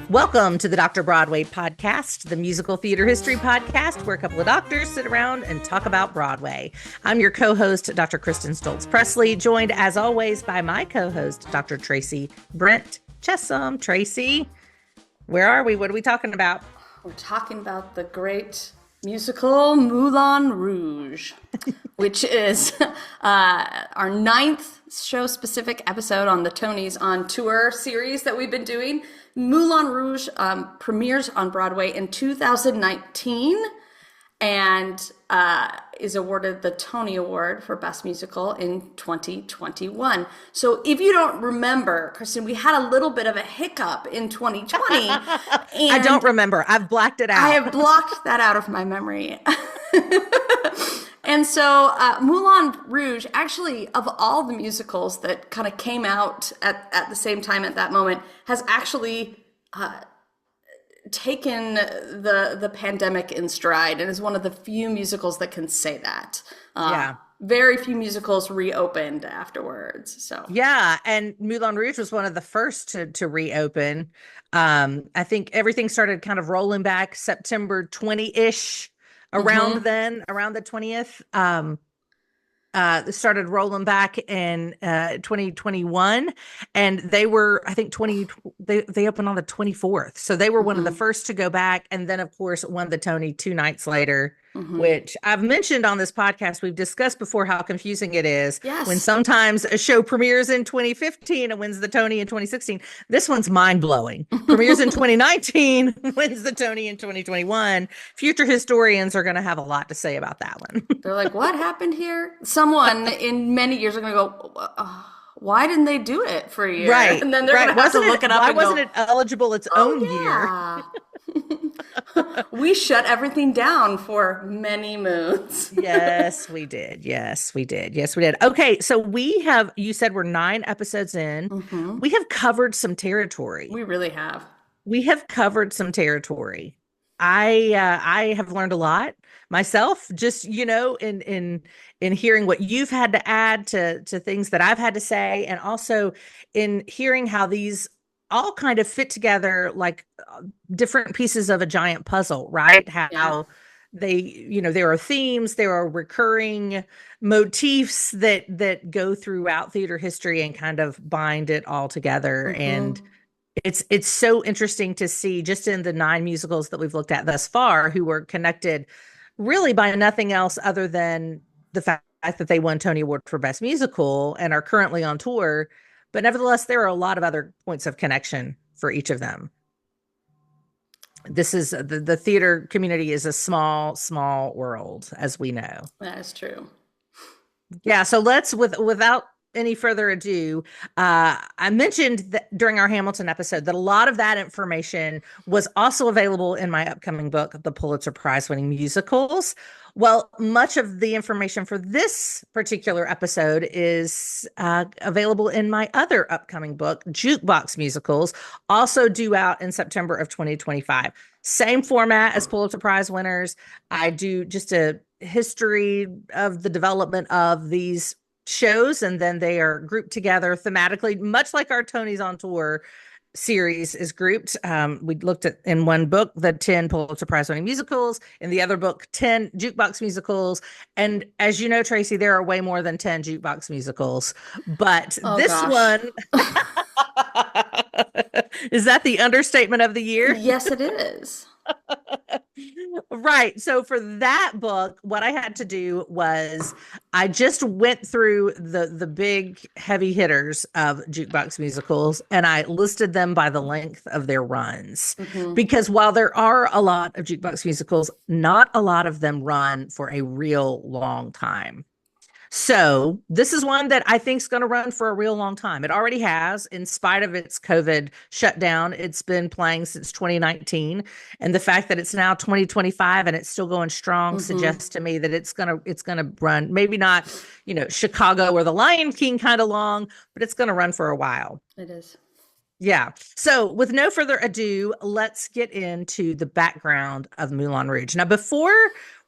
Welcome to the Dr. Broadway Podcast, the musical theater history podcast where a couple of doctors sit around and talk about Broadway. I'm your co-host, Dr. Kristin Stultz Pressley, joined as always by my co-host, Dr. Tracey Brent-Chessum. Tracey, where are we? What are we talking about? We're talking about the great musical Moulin Rouge, which is our ninth show-specific episode on the Tonys on Tour series that we've been doing. Moulin Rouge premieres on Broadway in 2019 and is awarded the Tony Award for Best Musical in 2021. So if you don't remember, Kristin, we had a little bit of a hiccup in 2020. I don't remember. I've blacked it out. I have blocked that out of my memory. And so Moulin Rouge, actually, of all the musicals that kind of came out at the same time at that moment, has actually taken the pandemic in stride and is one of the few musicals that can say that. Very few musicals reopened afterwards. So yeah, and Moulin Rouge was one of the first to reopen. I think everything started kind of rolling back September 20-ish. Around the 20th, started rolling back in 2021, and they were, I think, they opened on the 24th, so they were one of the first to go back, and then of course won the Tony 2 nights later, which I've mentioned on this podcast. We've discussed before how confusing it is when sometimes a show premieres in 2015 and wins the Tony in 2016. This one's mind-blowing. Premieres in 2019, wins the Tony in 2021. Future historians are going to have a lot to say about that one. They're like, what happened here? Someone in many years are going to go, why didn't they do it for a year? Right. And then they're going to have to look it up. Why wasn't it eligible its own year? We shut everything down for many moons. Yes, we did. Okay, so you said we're 9 episodes in. We have covered some territory. We really have. We have covered some territory. I have learned a lot myself, just, in hearing what you've had to add to things that I've had to say, and also in hearing how these all kind of fit together like different pieces of a giant puzzle, right? How they, there are themes, there are recurring motifs that go throughout theater history and kind of bind it all together. And it's so interesting to see, just in the 9 musicals that we've looked at thus far, who were connected really by nothing else other than the fact that they won Tony Award for Best Musical and are currently on tour. But nevertheless, there are a lot of other points of connection for each of them. This is the theater community is a small, small world, as we know. That is true. Yeah. So without any further ado, I mentioned that during our Hamilton episode that a lot of that information was also available in my upcoming book, The Pulitzer Prize-winning Musicals. Well, much of the information for this particular episode is available in my other upcoming book, Jukebox Musicals, also due out in September of 2025. Same format as Pulitzer Prize winners. I do just a history of the development of these shows, and then they are grouped together thematically, much like our Tonys on Tour series is grouped. We looked at, in one book, the 10 Pulitzer Prize winning musicals, in the other book, 10 jukebox musicals. And as you know, Tracey, there are way more than 10 jukebox musicals, but one is that the understatement of the year? Yes, it is. Right. So for that book, what I had to do was I just went through the big heavy hitters of jukebox musicals, and I listed them by the length of their runs. Because while there are a lot of jukebox musicals, not a lot of them run for a real long time. So this is one that I think is going to run for a real long time. It already has, in spite of its COVID shutdown. It's been playing since 2019. And the fact that it's now 2025 and it's still going strong suggests to me that it's gonna run, maybe not, Chicago or The Lion King kind of long, but it's going to run for a while. It is. Yeah. So, with no further ado, let's get into the background of Moulin Rouge. Now, before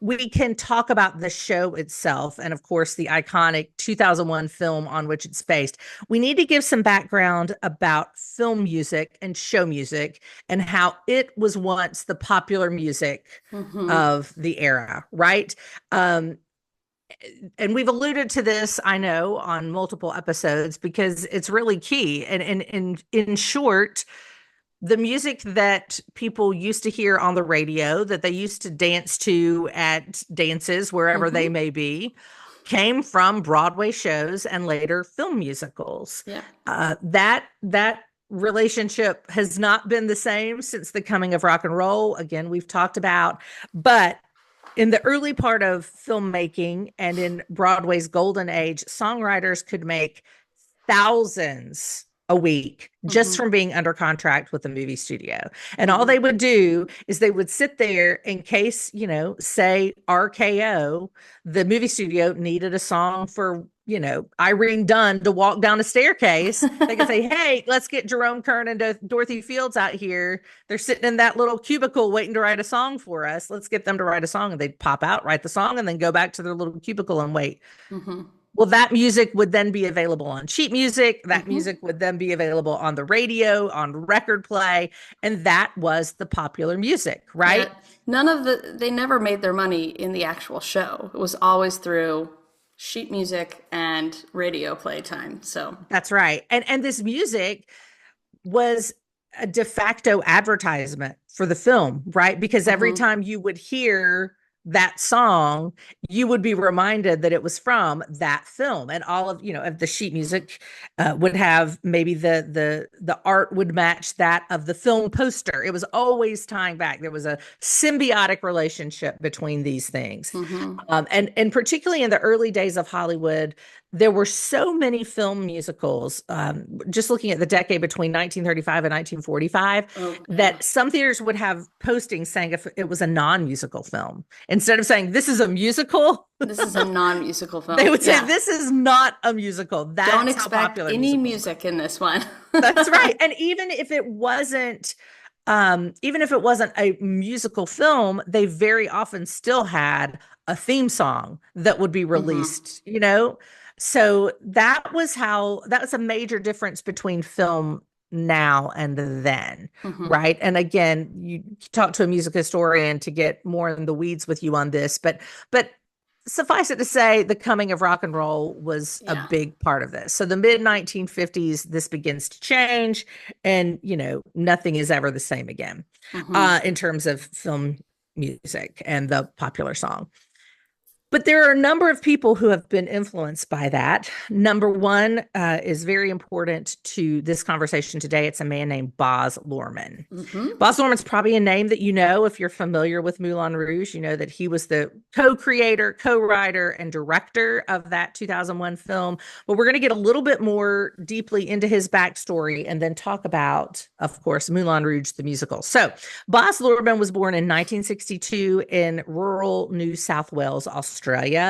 we can talk about the show itself, and of course, the iconic 2001 film on which it's based, we need to give some background about film music and show music and how it was once the popular music of the era, right? Um, and we've alluded to this, I know, on multiple episodes because it's really key. And in short, the music that people used to hear on the radio, that they used to dance to at dances, wherever they may be, came from Broadway shows and later film musicals. Yeah. That relationship has not been the same since the coming of rock and roll. Again, we've talked about, but in the early part of filmmaking and in Broadway's golden age, songwriters could make thousands a week just from being under contract with the movie studio. And all they would do is they would sit there in case, say RKO, the movie studio needed a song for, Irene Dunn to walk down a staircase. They could say, hey, let's get Jerome Kern and Dorothy Fields out here. They're sitting in that little cubicle waiting to write a song for us. Let's get them to write a song. And they'd pop out, write the song, and then go back to their little cubicle and wait. Well, that music would then be available on sheet music. That music would then be available on the radio, on record play. And that was the popular music, right? Yeah. They never made their money in the actual show. It was always through sheet music and radio playtime. So that's right. And this music was a de facto advertisement for the film, right? Because every time you would hear that song, you would be reminded that it was from that film. And all of the sheet music would have maybe the art would match that of the film poster. It was always tying back. There was a symbiotic relationship between these things. And particularly in the early days of Hollywood, there were so many film musicals, just looking at the decade between 1935 and 1945, that some theaters would have postings saying if it was a non-musical film. Instead of saying, this is a musical, this is a non-musical film, they would say, this is not a musical. That's Don't expect any music in this one. That's right. And even if it wasn't a musical film, they very often still had a theme song that would be released, So that was a major difference between film now and then, right? And again, you talk to a music historian to get more in the weeds with you on this, but suffice it to say, the coming of rock and roll was a big part of this. So the mid 1950s, this begins to change, and nothing is ever the same again in terms of film music and the popular song. But there are a number of people who have been influenced by that. Number one is very important to this conversation today. It's a man named Baz Luhrmann. Baz Luhrmann's probably a name that you know if you're familiar with Moulin Rouge. You know that he was the co-creator, co-writer, and director of that 2001 film. But we're going to get a little bit more deeply into his backstory and then talk about, of course, Moulin Rouge, the musical. So Baz Luhrmann was born in 1962 in rural New South Wales, Australia.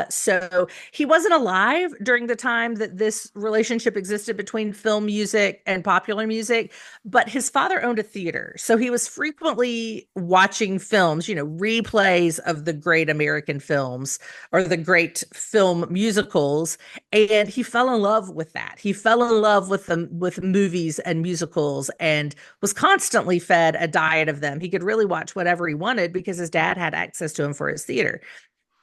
So he wasn't alive during the time that this relationship existed between film music and popular music, but his father owned a theater. So he was frequently watching films, replays of the great American films or the great film musicals. And he fell in love with that. He fell in love with movies and musicals and was constantly fed a diet of them. He could really watch whatever he wanted because his dad had access to him for his theater.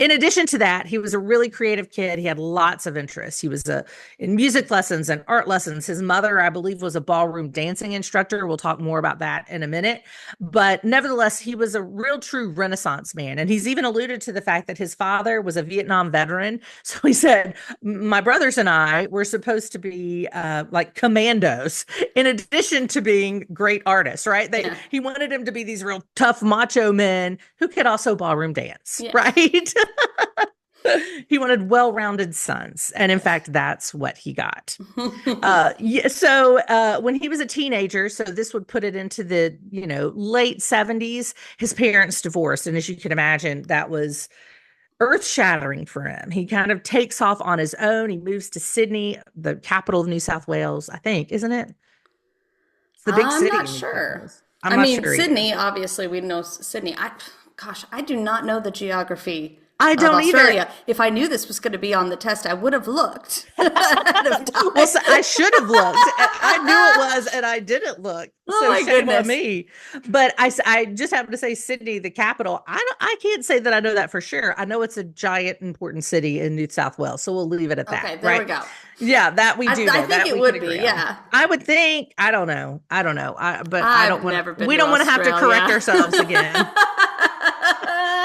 In addition to that, he was a really creative kid. He had lots of interests. He was in music lessons and art lessons. His mother, I believe, was a ballroom dancing instructor. We'll talk more about that in a minute. But nevertheless, he was a real true Renaissance man. And he's even alluded to the fact that his father was a Vietnam veteran. So he said, my brothers and I were supposed to be like commandos, in addition to being great artists, right? He wanted him to be these real tough macho men who could also ballroom dance, right? He wanted well-rounded sons. And in fact, that's what he got. So when he was a teenager, so this would put it into the, late 70s, his parents divorced. And as you can imagine, that was earth-shattering for him. He kind of takes off on his own. He moves to Sydney, the capital of New South Wales, I think, isn't it? the big I'm city not in New South sure. Wales. I'm I not mean, sure either. Sydney, obviously, we know Sydney. Gosh, I do not know the geography I of don't either. Australia. If I knew this was going to be on the test, I would have looked ahead of Well, time. so I should have looked. I knew it was, and I didn't look. Oh So my shame on goodness. me. But I just happened to say Sydney, the capital. I can't say that I know that for sure. I know it's a giant, important city in New South Wales. So we'll leave it at that, Okay, there we right? go. Yeah, that we do I know. think That it we can would be, agree on. yeah. I would think. I don't know. I don't know. But I don't I've want. never been We to don't want to have to correct Australia. ourselves again.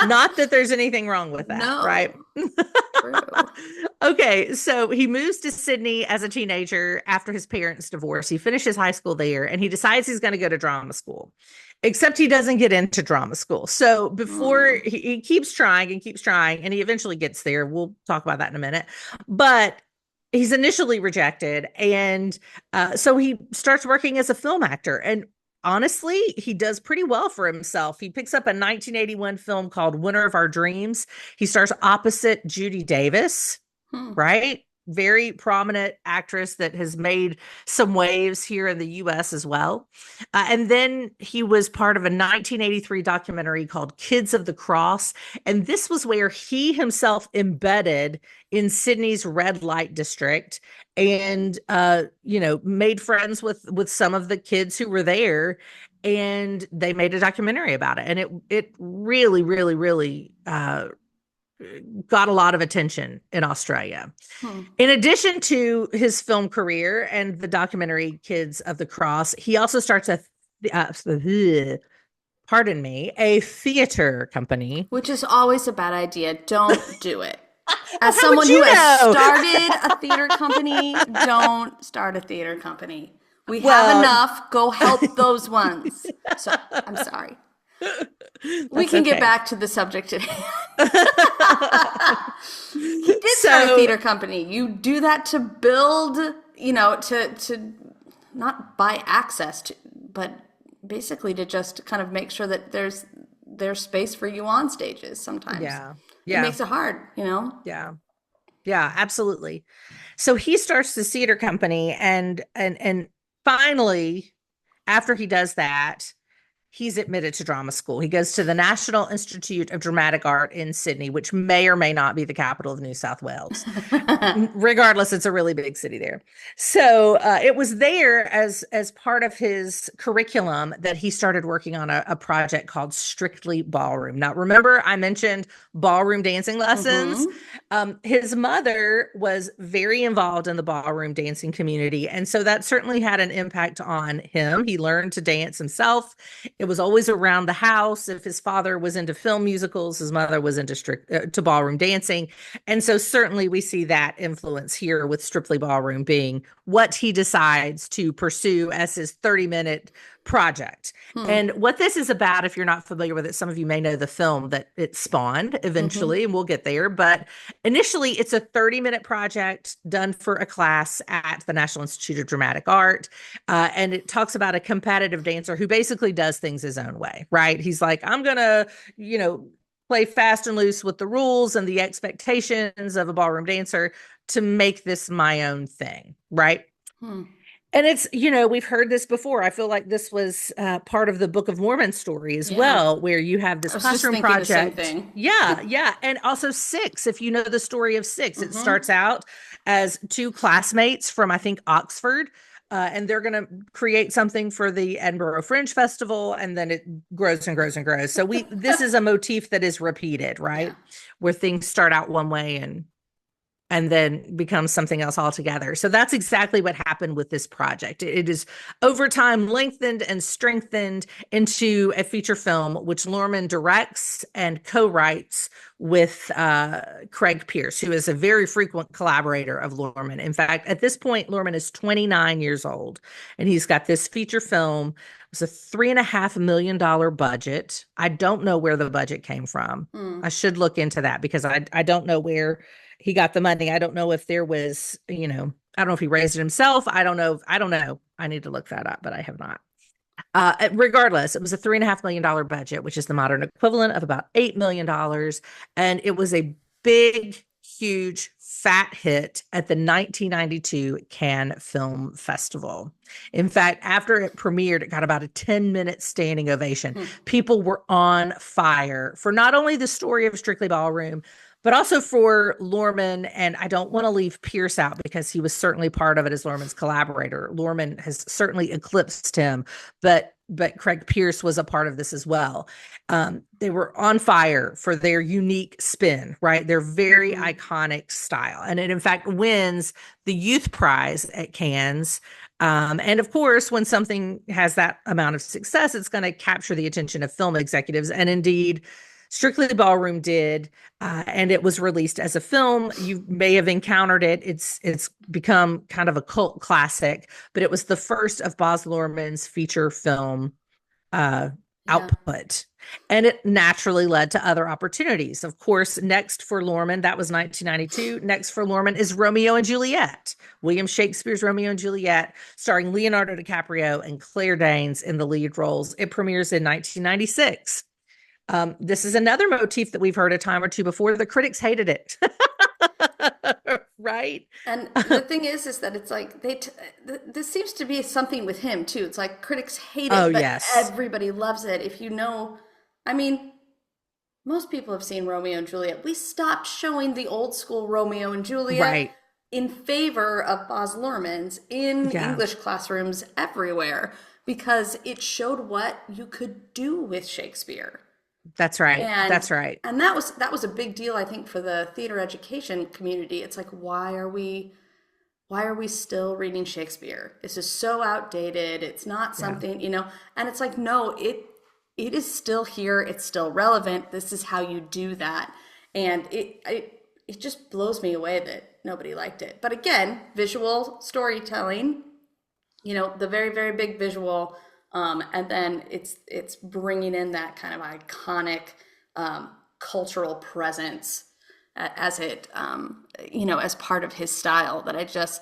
Not that there's anything wrong with that, right? No, true. Okay, so he moves to Sydney as a teenager after his parents' divorce. He finishes high school there and he decides he's going to go to drama school. Except he doesn't get into drama school. So before Hmm. he keeps trying and keeps trying, and he eventually gets there. We'll talk about that in a minute. But he's initially rejected. And so he starts working as a film actor. And honestly, he does pretty well for himself. He picks up a 1981 film called Winter of Our Dreams. He stars opposite Judy Davis, Hmm. right? Very prominent actress that has made some waves here in the US as well. And then he was part of a 1983 documentary called Kids of the Cross. And this was where he himself embedded in Sydney's red light district and made friends with some of the kids who were there, and they made a documentary about it, and it really really really got a lot of attention in Australia. Hmm. In addition to his film career and the documentary Kids of the Cross, he also starts pardon me, a theater company. Which is always a bad idea. Don't do it. As How someone would you who has know? started a theater company, don't start a theater company. We Well, have enough. Go help those ones. So I'm sorry. We can get back to the subject at hand. He did start a theater company. You do that to build, to not buy access to, but basically to just kind of make sure that there's space for you on stages sometimes. Yeah. It makes it hard, Yeah. Yeah, absolutely. So he starts the theater company and finally, after he does that, he's admitted to drama school. He goes to the National Institute of Dramatic Art in Sydney, which may or may not be the capital of New South Wales. Regardless, it's a really big city there. So it was there as part of his curriculum that he started working on a project called Strictly Ballroom. Now, remember, I mentioned ballroom dancing lessons. His mother was very involved in the ballroom dancing community, and so that certainly had an impact on him. He learned to dance himself. It was always around the house. If his father was into film musicals, his mother was into to ballroom dancing. And so certainly we see that influence here with Strictly Ballroom being what he decides to pursue as his 30-minute project. And what this is about, if you're not familiar with it, some of you may know the film that it spawned eventually, and we'll get there. But initially, it's a 30-minute project done for a class at the National Institute of Dramatic Art. And it talks about a competitive dancer who basically does things his own way, right? He's like, I'm going to, play fast and loose with the rules and the expectations of a ballroom dancer to make this my own thing, right? And it's, we've heard this before. I feel like this was part of the Book of Mormon story as well, where you have this classroom project. The same thing. Yeah. And also Six, if you know the story of Six, it starts out as two classmates from, I think, Oxford. And they're going to create something for the Edinburgh Fringe Festival, and then it grows and grows and grows. So this is a motif that is repeated, right? Yeah. Where things start out one way and then becomes something else altogether. So that's exactly what happened with this project. It is over time lengthened and strengthened into a feature film, which Lorman directs and co-writes with Craig Pierce, who is a very frequent collaborator of Lorman. In fact, at this point, Lorman is 29 years old, and he's got this feature film. It was a $3.5 million budget. I don't know where the budget came from. I should look into that because I don't know where he got the money. I don't know if there was, I don't know if he raised it himself. I don't know. I need to look that up, but I have not. Regardless, it was a $3.5 million budget, which is the modern equivalent of about $8 million. And it was a big, huge fat hit at the 1992 Cannes Film Festival. In fact, after it premiered, it got about a 10-minute standing ovation. People were on fire for not only the story of Strictly Ballroom, but also for Lorman. And I don't want to leave Pierce out because he was certainly part of it as Lorman's collaborator. Lorman has certainly eclipsed him, but Craig Pierce was a part of this as well. They were on fire for their unique spin, right? Their very iconic style. And it, in fact, wins the Youth Prize at Cannes. And of course, when something has that amount of success, it's going to capture the attention of film executives. And indeed, Strictly Ballroom did, and it was released as a film. You may have encountered it. It's become kind of a cult classic, but it was the first of Baz Luhrmann's feature film output. And it naturally led to other opportunities. Of course, next for Luhrmann, that was 1992. Next for Luhrmann is Romeo and Juliet, William Shakespeare's Romeo and Juliet, starring Leonardo DiCaprio and Claire Danes in the lead roles. It premieres in 1996. This is another motif that we've heard a time or two before. The critics hated it. Right? And the thing is that it's like this seems to be something with him too. It's like critics hate it, but everybody loves it. If you know, I mean, most people have seen Romeo and Juliet. We stopped showing the old school Romeo and Juliet in favor of Baz Luhrmann's in English classrooms everywhere because it showed what you could do with Shakespeare. That's right. That's right. And that was a big deal, I think, for the theater education community. It's like, why are we still reading Shakespeare? This is so outdated. It's not something, and it's like, no, it is still here. It's still relevant. This is how you do that. And it just blows me away that nobody liked it. But again, visual storytelling, the very, very big visual. And then it's bringing in that kind of iconic cultural presence as it, as part of his style that it's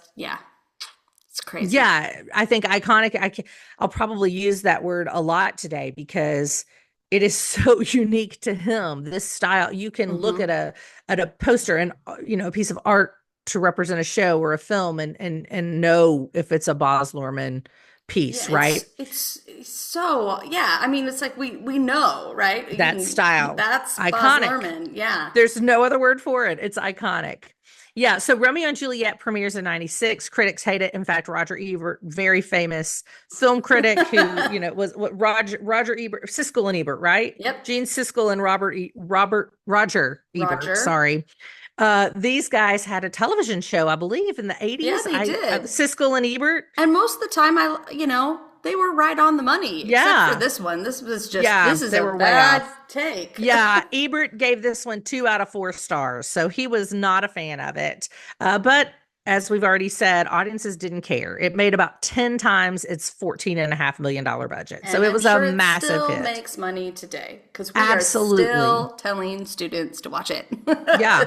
crazy. Yeah, I think iconic. I'll probably use that word a lot today because it is so unique to him. This style, you can look at a poster and a piece of art to represent a show or a film and know if it's a Baz Luhrmann piece, right? It's so, I mean, it's like we know, right? That style. That's iconic. Baz Luhrmann, yeah. There's no other word for it. It's iconic. Yeah, so Romeo and Juliet premieres in 96. Critics hate it. In fact, Roger Ebert, very famous film critic who, was Roger Ebert, Siskel and Ebert, right? Yep. Gene Siskel and Roger Ebert, sorry. These guys had a television show, I believe, in the 80s. Yeah, they did. Siskel and Ebert. And most of the time, they were right on the money. Yeah. Except for this one. This was just, this is a bad take. Yeah. Ebert gave this one 2 out of 4 stars. So he was not a fan of it. But as we've already said, audiences didn't care. It made about 10 times its $14.5 million budget. And so it was a massive hit. It still makes money today because we are still telling students to watch it. Yeah.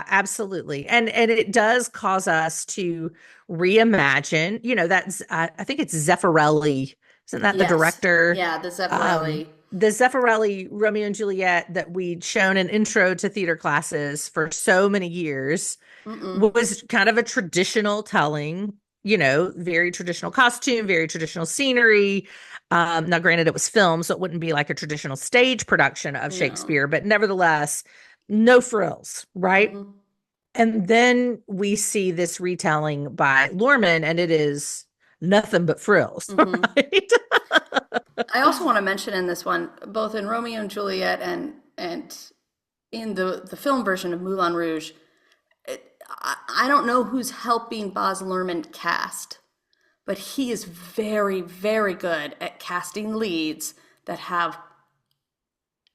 Absolutely. And it does cause us to reimagine, that's, I think it's Zeffirelli. Isn't that the director? Yeah, the Zeffirelli. The Zeffirelli Romeo and Juliet that we'd shown in intro to theater classes for so many years was kind of a traditional telling, very traditional costume, very traditional scenery. Now, granted, it was film, so it wouldn't be like a traditional stage production of Shakespeare, but nevertheless, no frills, right? And then we see this retelling by Luhrmann, and it is nothing but frills, right? I also want to mention in this one, both in Romeo and Juliet and in the film version of Moulin Rouge, I don't know who's helping Baz Luhrmann cast, but he is very, very good at casting leads that have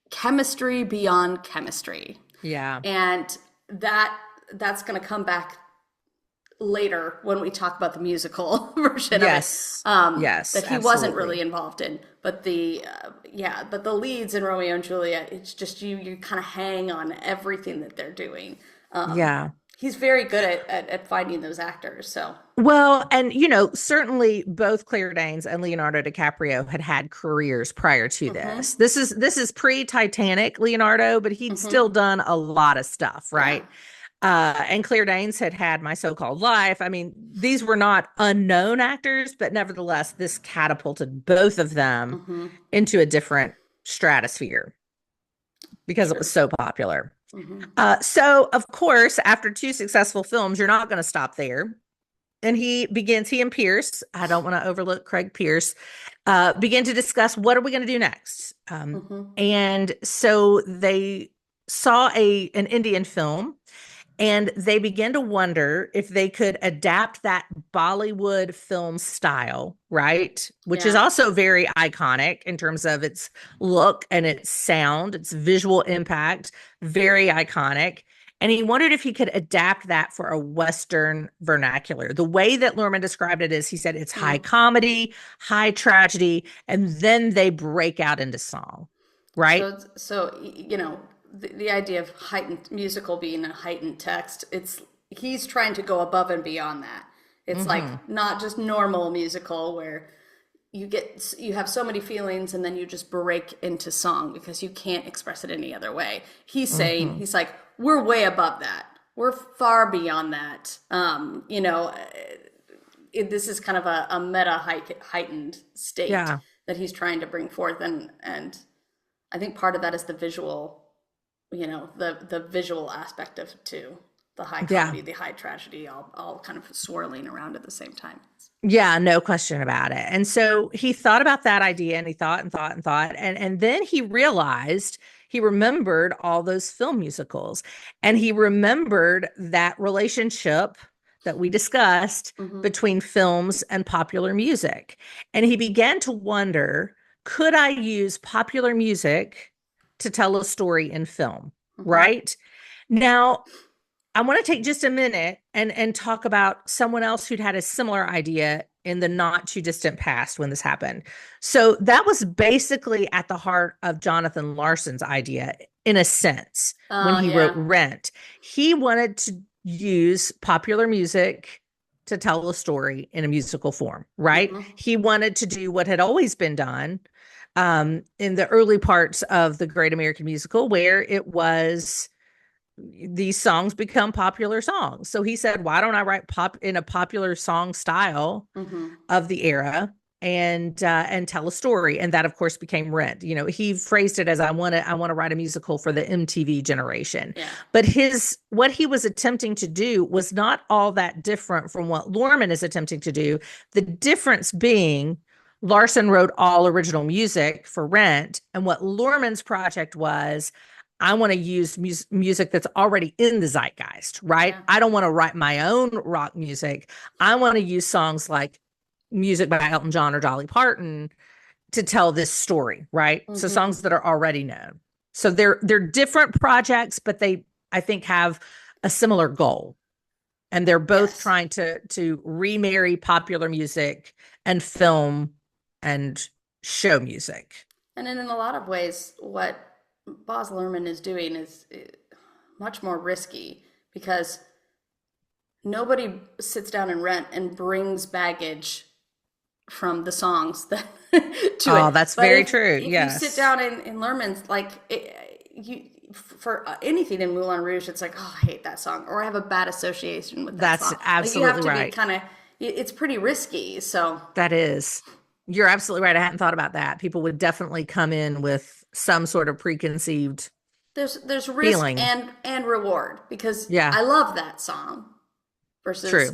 chemistry beyond chemistry. Yeah. And that's going to come back later when we talk about the musical version of it. Yes, that he wasn't really involved in. But the leads in Romeo and Juliet, it's just you kind of hang on everything that they're doing. He's very good at finding those actors. So well, and certainly both Claire Danes and Leonardo DiCaprio had careers prior to this. This is pre-Titanic Leonardo, but he'd still done a lot of stuff, right? And Claire Danes had My So-Called Life. I mean, these were not unknown actors, but nevertheless, this catapulted both of them Mm-hmm. into a different stratosphere because it True. was so popular. Mm-hmm. So, of course, after two successful films, you're not going to stop there. And he and Pierce, I don't want to overlook Craig Pierce, begin to discuss what are we going to do next. Mm-hmm. And so they saw an Indian film, and they began to wonder if they could adapt that Bollywood film style, right? Which is Yeah. also very iconic in terms of its look and its sound, its visual impact, very iconic. And he wondered if he could adapt that for a Western vernacular. The way that Luhrmann described it is he said it's high comedy, high tragedy, and then they break out into song, right? So the idea of heightened musical being a heightened text, he's trying to go above and beyond that. It's like not just normal musical where you have so many feelings and then you just break into song because you can't express it any other way. He's saying, he's like, we're way above that. We're far beyond that. This is kind of a meta heightened state that he's trying to bring forth. And I think part of that is the visual, the visual aspect of it too. The high comedy, the high tragedy, all kind of swirling around at the same time. Yeah, no question about it. And so he thought about that idea, and he thought and thought and thought. And then he remembered all those film musicals, and he remembered that relationship that we discussed between films and popular music. And he began to wonder, could I use popular music to tell a story in film? Right? Now, I want to take just a minute and talk about someone else who'd had a similar idea in the not too distant past when this happened. So that was basically at the heart of Jonathan Larson's idea, in a sense, when he wrote Rent. He wanted to use popular music to tell a story in a musical form, right? He wanted to do what had always been done in the early parts of the Great American Musical, where it was these songs become popular songs. So he said, why don't I write pop in a popular song style of the era and tell a story? And that, of course, became Rent. He phrased it as, I want to write a musical for the MTV generation. Yeah. But what he was attempting to do was not all that different from what Luhrmann is attempting to do. The difference being Larson wrote all original music for Rent, and what Luhrmann's project was, I want to use music that's already in the zeitgeist, right? Yeah. I don't want to write my own rock music. I want to use songs like music by Elton John or Dolly Parton to tell this story, right? So songs that are already known. So they're different projects, but they, I think, have a similar goal. And they're both trying to remarry popular music and film and show music. And in a lot of ways, what Baz Luhrmann is doing is much more risky, because nobody sits down in Rent and brings baggage from the songs to it. Oh, that's very true. Yes. If you sit down in Luhrmann's, for anything in Moulin Rouge, it's like, oh, I hate that song, or I have a bad association with that song. That's absolutely right. You have to be it's pretty risky. So that is. You're absolutely right. I hadn't thought about that. People would definitely come in with some sort of preconceived there's risk feeling. and reward, because I love that song versus True.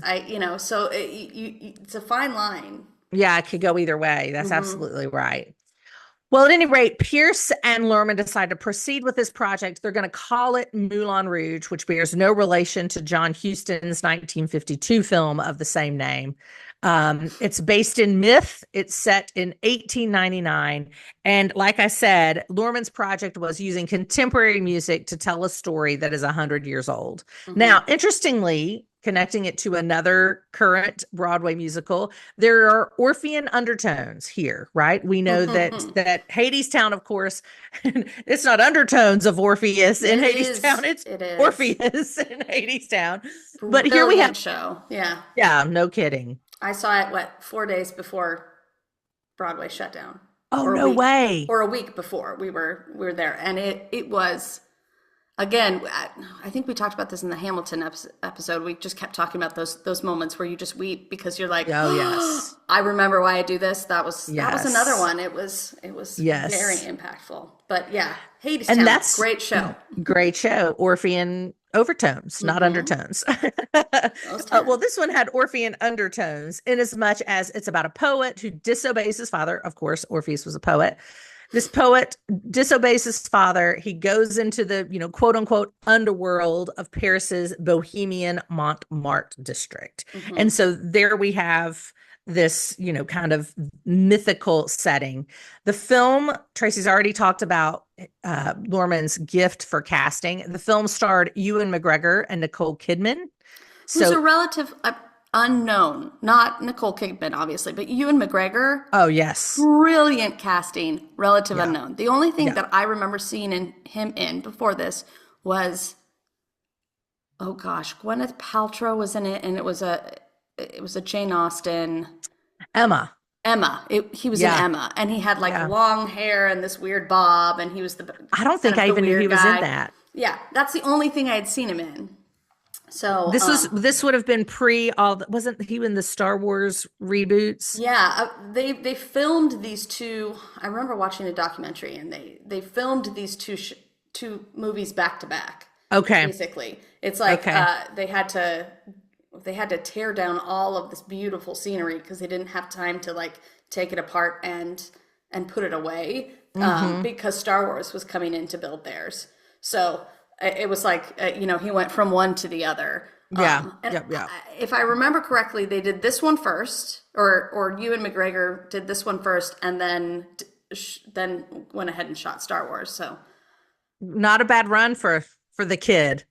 So it's a fine line. Yeah, it could go either way. That's absolutely right. Well, at any rate, Pierce and Luhrmann decide to proceed with this project. They're going to call it Moulin Rouge, which bears no relation to John Huston's 1952 film of the same name. It's based in myth. It's set in 1899. And like I said, Luhrmann's project was using contemporary music to tell a story that is 100 years old. Now, interestingly, connecting it to another current Broadway musical, there are Orphean undertones here, right? We know that Hadestown, of course, it's not undertones of Orpheus in Hadestown, it's Orpheus in Hadestown. But here we have show. Yeah. Yeah, no kidding. I saw it 4 days before Broadway shut down. Oh, no way. Or a week before we were there, and it was again, I think we talked about this in the Hamilton episode. We just kept talking about those moments where you just weep because you're like, oh yes, I remember why I do this. That was another one. It was yes, very impactful. But yeah, Hadestown, and that's great show. Great show. Orphean overtones, not undertones. Well, this one had Orphean undertones in as much as it's about a poet who disobeys his father. Of course, Orpheus was a poet. This poet disobeys his father. He goes into the, quote unquote, underworld of Paris's Bohemian Montmartre district. And so there we have this, kind of mythical setting. The film, Tracy's already talked about Lorman's gift for casting. The film starred Ewan McGregor and Nicole Kidman. Who's a relative unknown, not Nicole Kidman, obviously, but Ewan McGregor. Oh, yes. Brilliant casting, relative unknown. The only thing that I remember seeing him in before this was, oh gosh, Gwyneth Paltrow was in it, and it was a Jane Austen. Emma. He was in Emma, and he had long hair and this weird bob, and he was I don't think I even knew he was in that. Yeah, that's the only thing I had seen him in. So this would have been wasn't he in the Star Wars reboots? Yeah, they filmed these two. I remember watching a documentary, and they filmed these two movies back to back. Okay, basically, it's like they had to tear down all of this beautiful scenery because they didn't have time to take it apart and put it away because Star Wars was coming in to build theirs. So it was he went from one to the other. Yeah. If I remember correctly, they did this one first, or Ewan McGregor did this one first, and then went ahead and shot Star Wars. So not a bad run for the kid.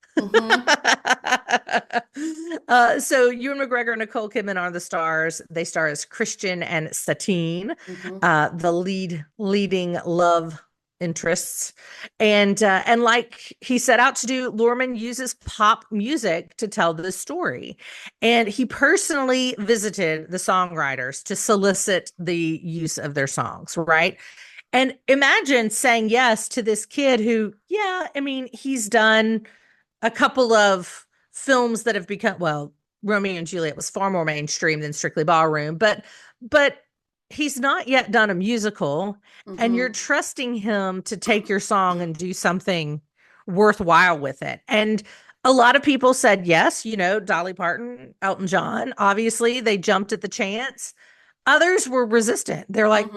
So Ewan McGregor and Nicole Kidman are the stars. They star as Christian and Satine, the leading love interests, and like he set out to do, Lorman uses pop music to tell the story, and he personally visited the songwriters to solicit the use of their songs, right? And imagine saying yes to this kid who, he's done a couple of films that have become, Romeo and Juliet was far more mainstream than Strictly Ballroom, but he's not yet done a musical, and you're trusting him to take your song and do something worthwhile with it. And a lot of people said yes, Dolly Parton, Elton John, obviously they jumped at the chance. Others were resistant. They're like,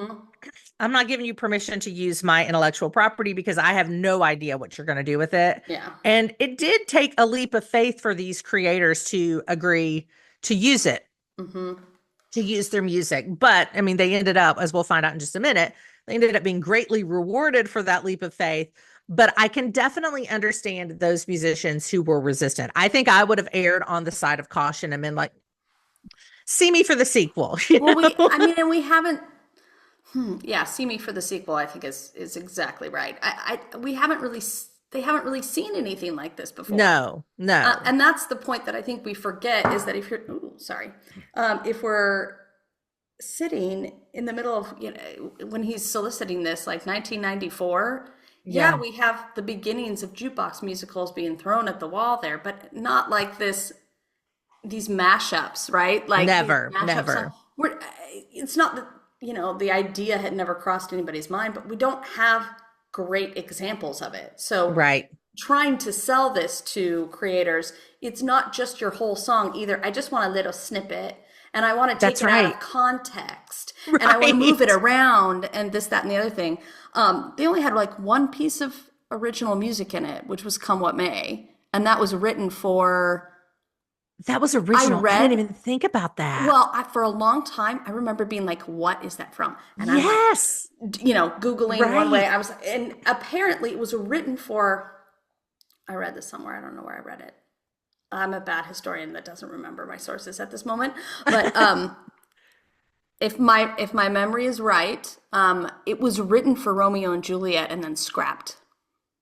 I'm not giving you permission to use my intellectual property because I have no idea what you're going to do with it. Yeah. And it did take a leap of faith for these creators to agree to use it. To use their music. But they ended up, as we'll find out in just a minute, they ended up being greatly rewarded for that leap of faith. But I can definitely understand those musicians who were resistant. I think I would have erred on the side of caution and been like, see me for the sequel. And we haven't, see me for the sequel, I think is exactly right. They haven't really seen anything like this before. No. And that's the point that I think we forget is that if we're sitting in the middle of, when he's soliciting this, 1994, we have the beginnings of jukebox musicals being thrown at the wall there, but not like these mashups, right? Never. It's not that, the idea had never crossed anybody's mind, but we don't have great examples of it. So trying to sell this to creators, it's not just your whole song either. I just want a little snippet, and I want to take it out of context, and I want to move it around, and this, that, and the other thing. They only had one piece of original music in it, which was Come What May, and that was written for... That was original. I didn't even think about that. Well, for a long time, I remember being like, what is that from? And yes. Googling one way. And apparently it was written for, I read this somewhere. I don't know where I read it. I'm a bad historian that doesn't remember my sources at this moment. But if my memory is right, it was written for Romeo and Juliet and then scrapped.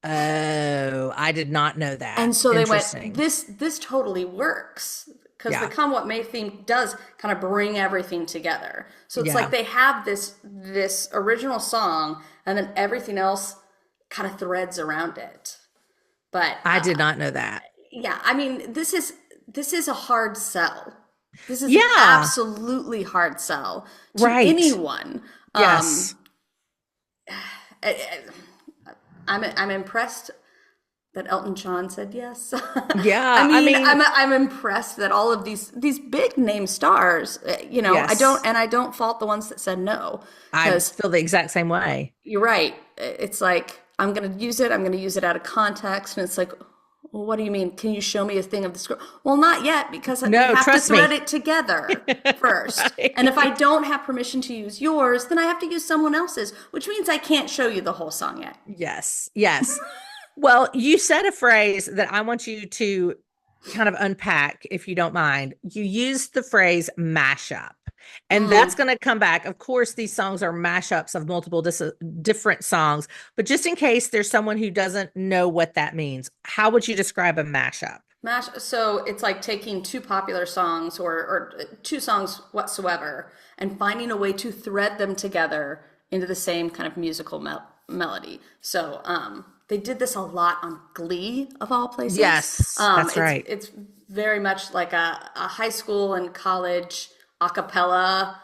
Oh, I did not know that. And so they went, this totally works, because the Come What May theme does kind of bring everything together. So it's like they have this original song, and then everything else kind of threads around it. But I did not know that. yeah, I mean, this is a hard sell. This is an Yeah. absolutely hard sell to Right. anyone. Yes. I'm impressed that Elton John said yes. Yeah. I mean, I'm impressed that all of these big name stars, Yes. I don't fault the ones that said no. I feel the exact same way. You're right. It's like, I'm going to use it out of context. And it's like, well, what do you mean? Can you show me a thing of the script? Well, not yet, because we have to thread it together first. Right. And if I don't have permission to use yours, then I have to use someone else's, which means I can't show you the whole song yet. Yes. Yes. Well, you said a phrase that I want you to kind of unpack, if you don't mind. You used the phrase mashup, and that's going to come back. Of course, these songs are mashups of multiple different songs, but just in case there's someone who doesn't know what that means, how would you describe a mashup? So it's like taking two popular songs or two songs whatsoever and finding a way to thread them together into the same kind of musical melody. So they did this a lot on Glee, of all places. Yes, that's right. It's very much like a high school and college a cappella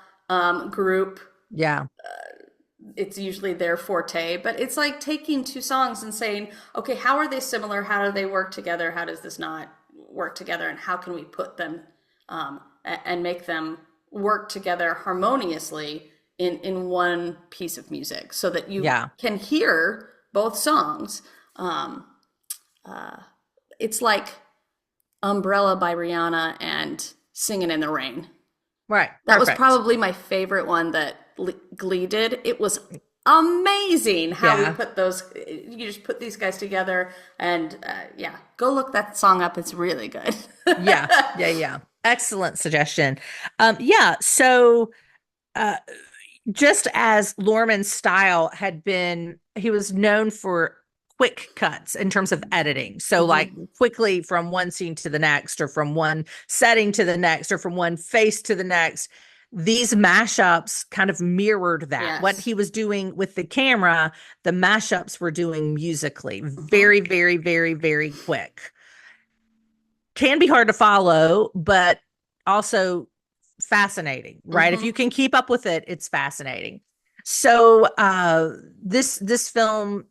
group. Yeah. It's usually their forte, but it's like taking two songs and saying, okay, how are they similar? How do they work together? How does this not work together? And how can we put them and make them work together harmoniously in one piece of music so that you can hear both songs. It's like Umbrella by Rihanna and Singing in the Rain. Right. That was probably my favorite one that Glee did. It was amazing how we put those, you just put these guys together and go look that song up. It's really good. Yeah. Excellent suggestion. So just as Lorman's style had been, he was known for quick cuts in terms of editing. So like quickly from one scene to the next, or from one setting to the next, or from one face to the next. These mashups kind of mirrored that. Yes. What he was doing with the camera, the mashups were doing musically. Very, very, very, very quick. Can be hard to follow, but also fascinating, right? If you can keep up with it, it's fascinating. So this film,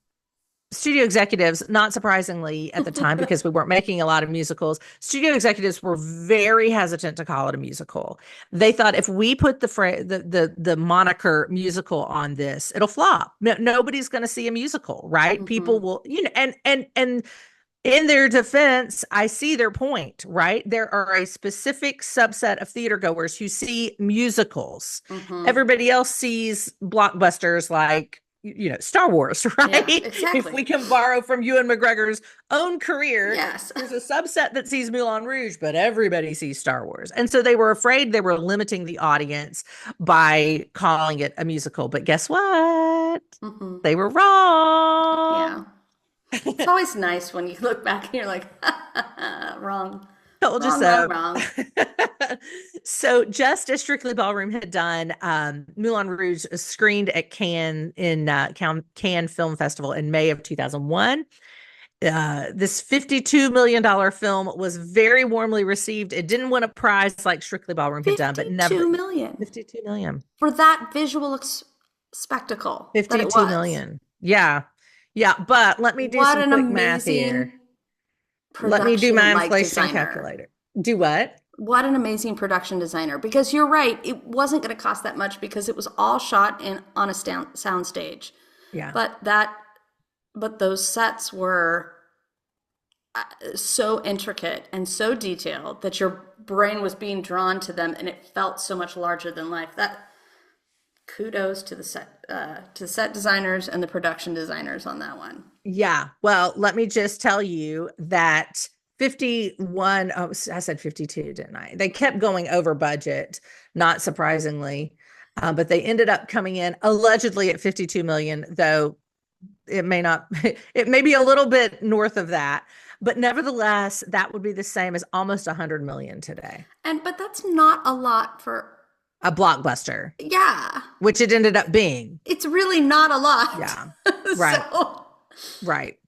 studio executives, not surprisingly at the time, because we weren't making a lot of musicals, studio executives were very hesitant to call it a musical. They thought if we put the moniker musical on this, it'll flop. Nobody's going to see a musical, right? People will, and in their defense, I see their point, right? There are a specific subset of theatergoers who see musicals. Everybody else sees blockbusters like, Star Wars, right? Yeah, exactly. If we can borrow from Ewan McGregor's own career, yes. There's a subset that sees Moulin Rouge, but everybody sees Star Wars. And so they were afraid they were limiting the audience by calling it a musical. But guess what? They were wrong. Yeah. It's always nice when you look back and you're like, wrong. Told you so. Wrong. So just as Strictly Ballroom had done, Moulin Rouge screened at Cannes Cannes Film Festival in May of 2001. This $52 million film was very warmly received. It didn't win a prize like Strictly Ballroom had done, but never. $52 million. For that visual spectacle. $52 million. Yeah. Yeah. But let me do some quick math here. Let me do my inflation calculator. Do what? What an amazing production designer. Because you're right, it wasn't going to cost that much because it was all shot on a sound stage. Yeah. But those sets were so intricate and so detailed that your brain was being drawn to them, and it felt so much larger than life. That kudos to the set designers and the production designers on that one. Yeah. Well, let me just tell you that 51, I said 52, didn't I? They kept going over budget, not surprisingly, but they ended up coming in allegedly at 52 million, though it may be a little bit north of that, but nevertheless, that would be the same as almost 100 million today. But that's not a lot for a blockbuster. Yeah. Which it ended up being. It's really not a lot. Yeah. Right. So. Right.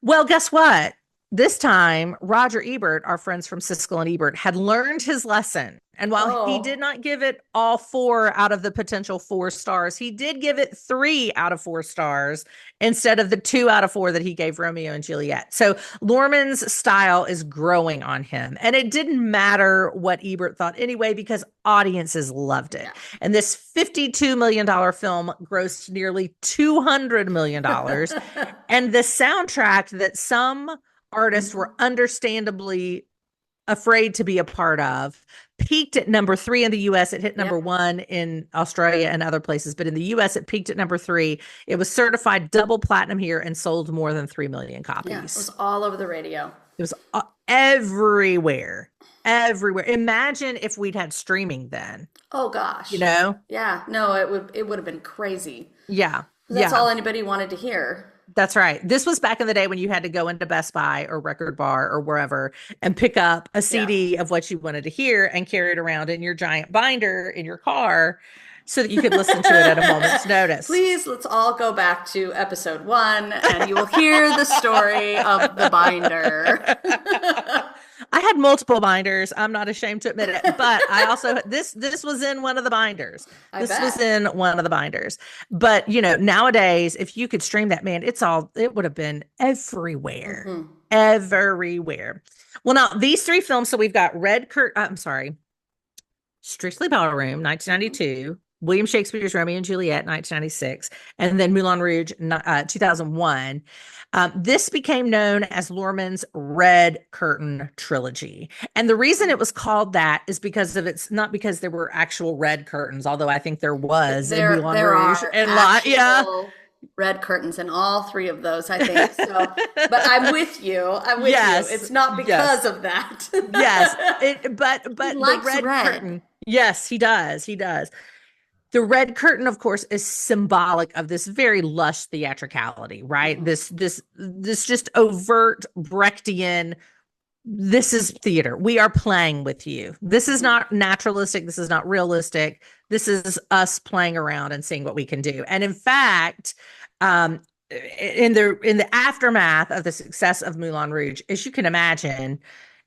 Well, guess what? This time, Roger Ebert, our friends from Siskel and Ebert, had learned his lesson. And while he did Oh, not give it all 4 out of the potential 4 stars, he did give it 3 out of 4 stars instead of the 2 out of 4 that he gave Romeo and Juliet. So Lorman's style is growing on him. And it didn't matter what Ebert thought anyway, because audiences loved it. yeah. And this $52 million film grossed nearly $200 million. And the soundtrack that some artists were understandably afraid to be a part of peaked at number 3 in the US. It hit number Yep. 1 in Australia and other places, but in the US, it peaked at number 3. It was certified double platinum here and sold more than 3 million Yeah, it copies. was all over the radio. It was everywhere, everywhere. Imagine if we'd had streaming then, Oh gosh. you know? Yeah, no, it would have been crazy. Yeah. That's Yeah. all anybody wanted to hear. That's right. This was back in the day when you had to go into Best Buy or Record Bar or wherever and pick up a CD of what you wanted to hear and carry it around in your giant binder in your car so that you could listen to it at a moment's notice. Please, let's all go back to episode 1 and you will hear the story of the binder. I had multiple binders. I'm not ashamed to admit it, but I also this was in one of the binders. I This bet. was in one of the binders. But nowadays, if you could stream that, man, it would have been everywhere, Mhm. everywhere. Well, now these 3 films. So we've got Strictly Ballroom, 1992. William Shakespeare's Romeo and Juliet, 1996, and then Moulin Rouge, 2001. This became known as Lorman's Red Curtain Trilogy. And the reason it was called that is because of not because there were actual red curtains, although I think there was in Moulin There Rouge. are And actual red curtains in all 3 of those, I think. So, but I'm with you. I'm with Yes. you. It's not because of that. Yes, but the likes red red. curtain. Yes, he does. He does. The red curtain, of course, is symbolic of this very lush theatricality, right? Mhm. This just overt Brechtian. This is theater. We are playing with you. This is not naturalistic. This is not realistic. This is us playing around and seeing what we can do. And in fact, in the aftermath of the success of Moulin Rouge, as you can imagine,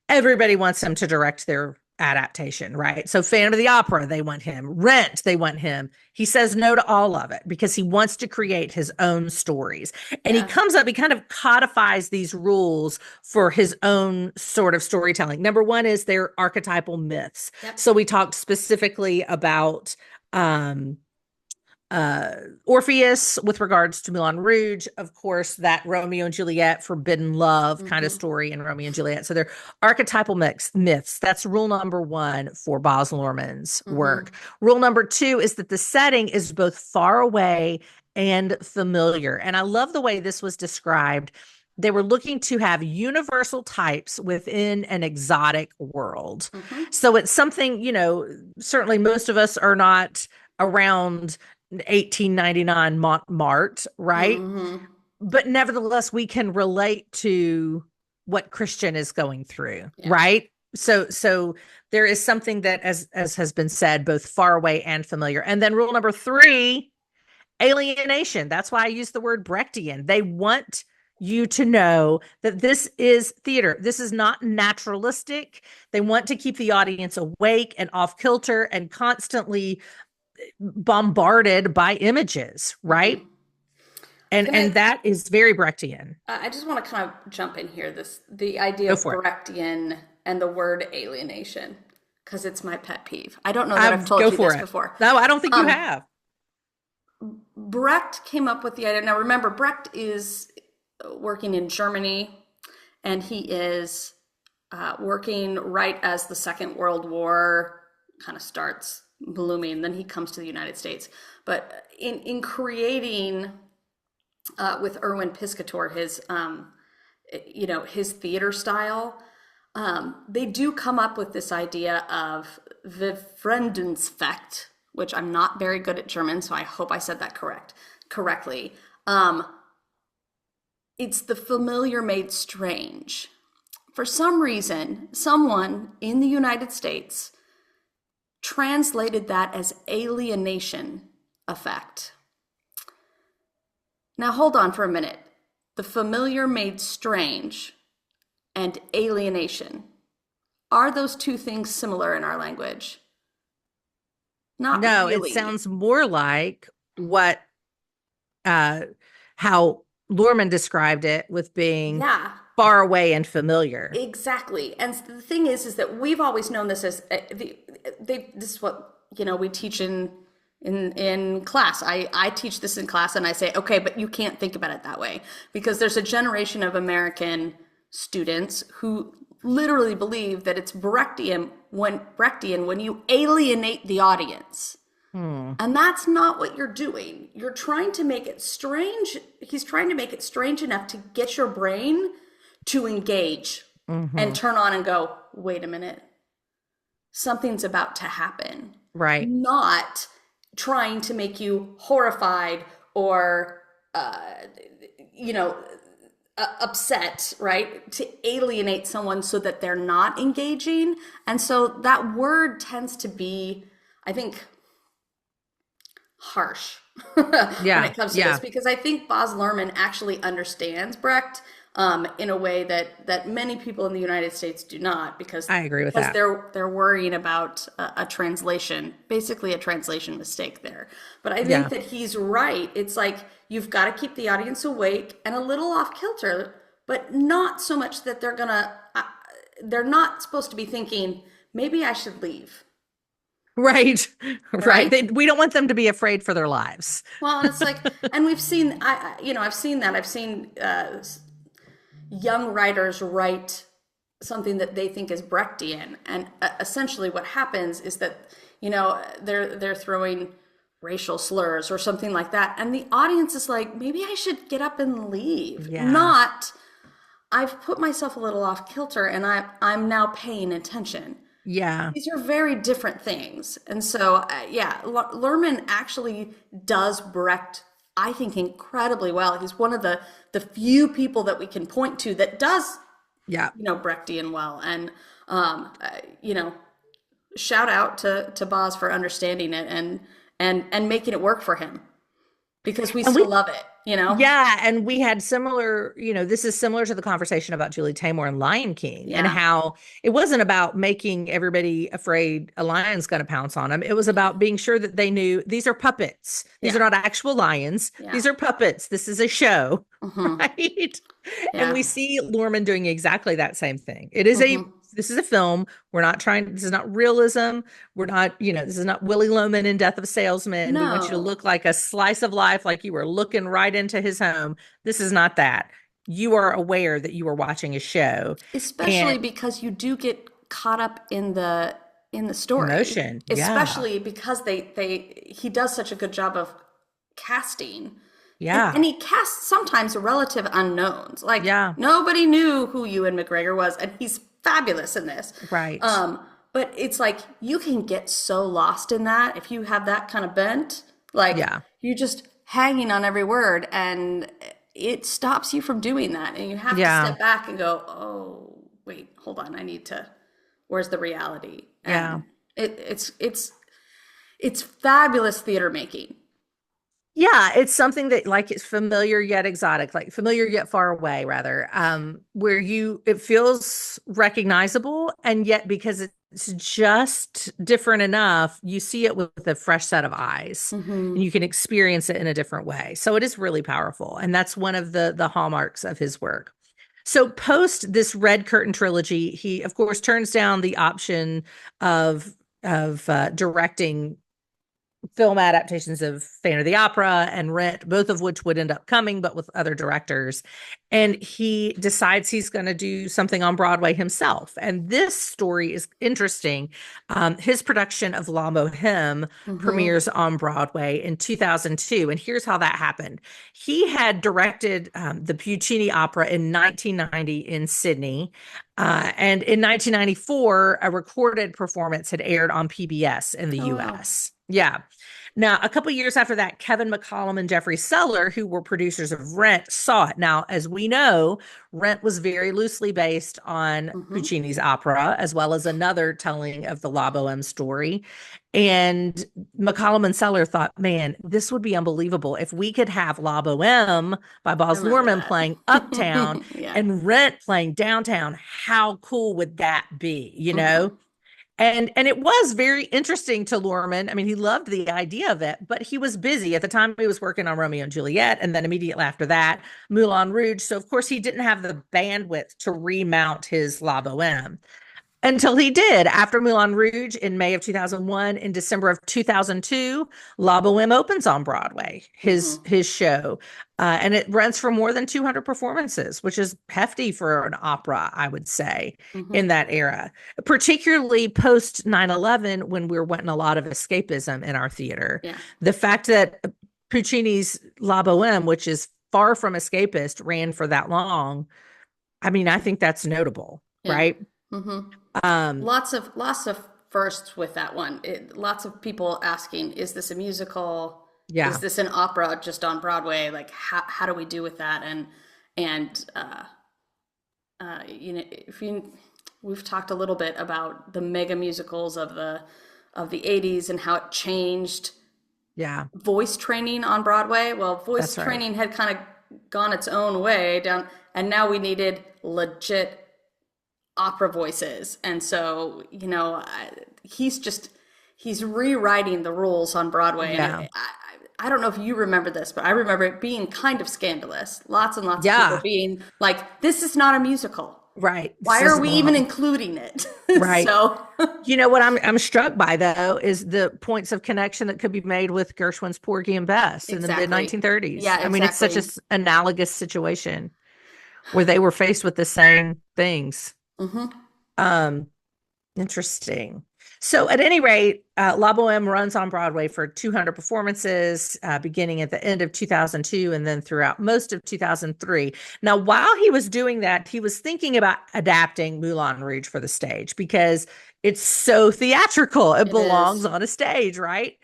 everybody wants him to direct their adaptation, right? So Phantom of the Opera, they want him. Rent, they want him. He says no to all of it because he wants to create his own stories. And he kind of codifies these rules for his own sort of storytelling. Number 1 is their archetypal myths. Yep. So we talked specifically about Orpheus with regards to Moulin Rouge, of course, that Romeo and Juliet forbidden love kind of story in Romeo and Juliet. So they're archetypal myths. That's rule number 1 for Baz Luhrmann's work. Rule number 2 is that the setting is both far away and familiar. And I love the way this was described. They were looking to have universal types within an exotic world. So it's something, certainly most of us are not around 1899 Montmartre, right? But nevertheless, we can relate to what Christian is going through, right? So there is something that, as has been said, both far away and familiar. And then rule number 3, alienation. That's why I use the word Brechtian. They want you to know that this is theater. This is not naturalistic. They want to keep the audience awake and off kilter and constantly bombarded by images, right? And that is very Brechtian. I just want to kind of jump in here. The idea of Brechtian and the word alienation, because it's my pet peeve. I don't know that I've told you this before. No, I don't think you have. Brecht came up with the idea. Now remember, Brecht is working in Germany, and he is working right as the Second World War kind of starts blooming. Then he comes to the United States. But in creating with Erwin Piscator his theater style, they do come up with this idea of the Fremdensfekt, which I'm not very good at German, so I hope I said that correctly. It's the familiar made strange. For some reason, someone in the United States translated that as alienation effect. Now hold on for a minute. the familiar made strange and alienation. Are those two things similar in our language? Not No, really. it sounds more like what how Lorman described it, with being far away and familiar. Exactly. And the thing is that we've always known this as this is what, we teach in class. I teach this in class, and I say, okay, but you can't think about it that way, because there's a generation of American students who literally believe that it's Brechtian when you alienate the audience. And that's not what you're doing. You're trying to make it strange. He's trying to make it strange enough to get your brain to engage and turn on and go, wait a minute, something's about to happen. Right. Not trying to make you horrified or, upset, right? To alienate someone so that they're not engaging. And so that word tends to be, I think, harsh when it comes to this, because I think Baz Luhrmann actually understands Brecht in a way that many people in the United States do not, because I agree with that. They're worrying about a translation, basically a translation mistake there. But I think that he's right. It's like, you've got to keep the audience awake and a little off kilter, but not so much that they're not supposed to be thinking, maybe I should leave. Right. We don't want them to be afraid for their lives. Well, and it's like, and we've seen, I've seen that. I've seen young writers write something that they think is Brechtian, and essentially what happens is that, they're throwing racial slurs or something like that, and the audience is like, maybe I should get up and leave. Not, I've put myself a little off kilter and I'm now paying attention. Yeah. These are very different things. And so, Luhrmann actually does Brecht, I think, incredibly well. He's one of the few people that we can point to that does, Brechtian well. And, shout out to Baz for understanding it and making it work for him, because we still love it. Yeah. And we had similar, this is similar to the conversation about Julie Taymor and Lion King, and how it wasn't about making everybody afraid a lion's going to pounce on them. It was about being sure that they knew these are puppets. These are not actual lions. These are puppets. This is a show. Right. And we see Luhrmann doing exactly that same thing. It is this is a film. We're not trying, this is not realism. We're not, this is not Willy Loman in Death of a Salesman. No. We want you to look like a slice of life, like you were looking right into his home. This is not that. You are aware that you are watching a show. Especially because you do get caught up in the story. Emotion. Especially because he does such a good job of casting. Yeah. And he casts sometimes relative unknowns. Like, nobody knew who Ewan McGregor was, and he's fabulous in this. Right. But it's like, you can get so lost in that if you have that kind of bent. Like, you're just hanging on every word, and it stops you from doing that. And you have to step back and go, oh, wait, hold on. Where's the reality? And it's fabulous theater making. Yeah, it's something that, like, it's familiar yet exotic, like familiar yet far away, rather, where it feels recognizable, and yet because it's just different enough, you see it with a fresh set of eyes, and you can experience it in a different way. So it is really powerful, and that's one of the hallmarks of his work. So post this Red Curtain trilogy, he of course turns down the option of directing film adaptations of Phantom of the Opera and Rent, both of which would end up coming, but with other directors. And he decides he's going to do something on Broadway himself. And this story is interesting. His production of La Boheme premieres on Broadway in 2002. And here's how that happened. He had directed the Puccini opera in 1990 in Sydney. And in 1994, a recorded performance had aired on PBS in the US. Yeah. Now, a couple years after that, Kevin McCollum and Jeffrey Seller, who were producers of Rent, saw it. Now, as we know, Rent was very loosely based on Puccini's opera, as well as another telling of the La Boheme story. And McCollum and Seller thought, man, this would be unbelievable if we could have La Boheme by Baz Luhrmann playing uptown and Rent playing downtown. How cool would that be, you know? And it was very interesting to Luhrmann. I mean, he loved the idea of it, but he was busy at the time. He was working on Romeo and Juliet, and then immediately after that, Moulin Rouge. So of course, he didn't have the bandwidth to remount his La Boheme until he did. After Moulin Rouge in May of 2001, in December of 2002, La Boheme opens on Broadway, his show. And it runs for more than 200 performances, which is hefty for an opera, I would say, in that era, particularly post 9/11, when we were wanting a lot of escapism in our theater. Yeah. The fact that Puccini's La Boheme, which is far from escapist, ran for that long, I mean, I think that's notable, right? Lots of firsts with that one. Lots of people asking, is this a musical? Yeah. Is this an opera just on Broadway? Like, how do we do with that? You know, we've talked a little bit about the mega musicals of the 80s and how it changed voice training on Broadway. Well, voice training had kind of gone its own way down, and now we needed legit opera voices. And so, you know, he's rewriting the rules on Broadway. Yeah. I don't know if you remember this, but I remember it being kind of scandalous. Lots and lots of people being like, this is not a musical. Right. Why are we even including it? Right. So, you know what I'm struck by, though, is the points of connection that could be made with Gershwin's Porgy and Bess in the mid 1930s. Yeah, exactly. I mean, it's such an analogous situation where they were faced with the same things. Interesting. So at any rate, La Boheme runs on Broadway for 200 performances, beginning at the end of 2002 and then throughout most of 2003. Now, while he was doing that, he was thinking about adapting Moulin Rouge for the stage because it's so theatrical. It belongs on a stage, right?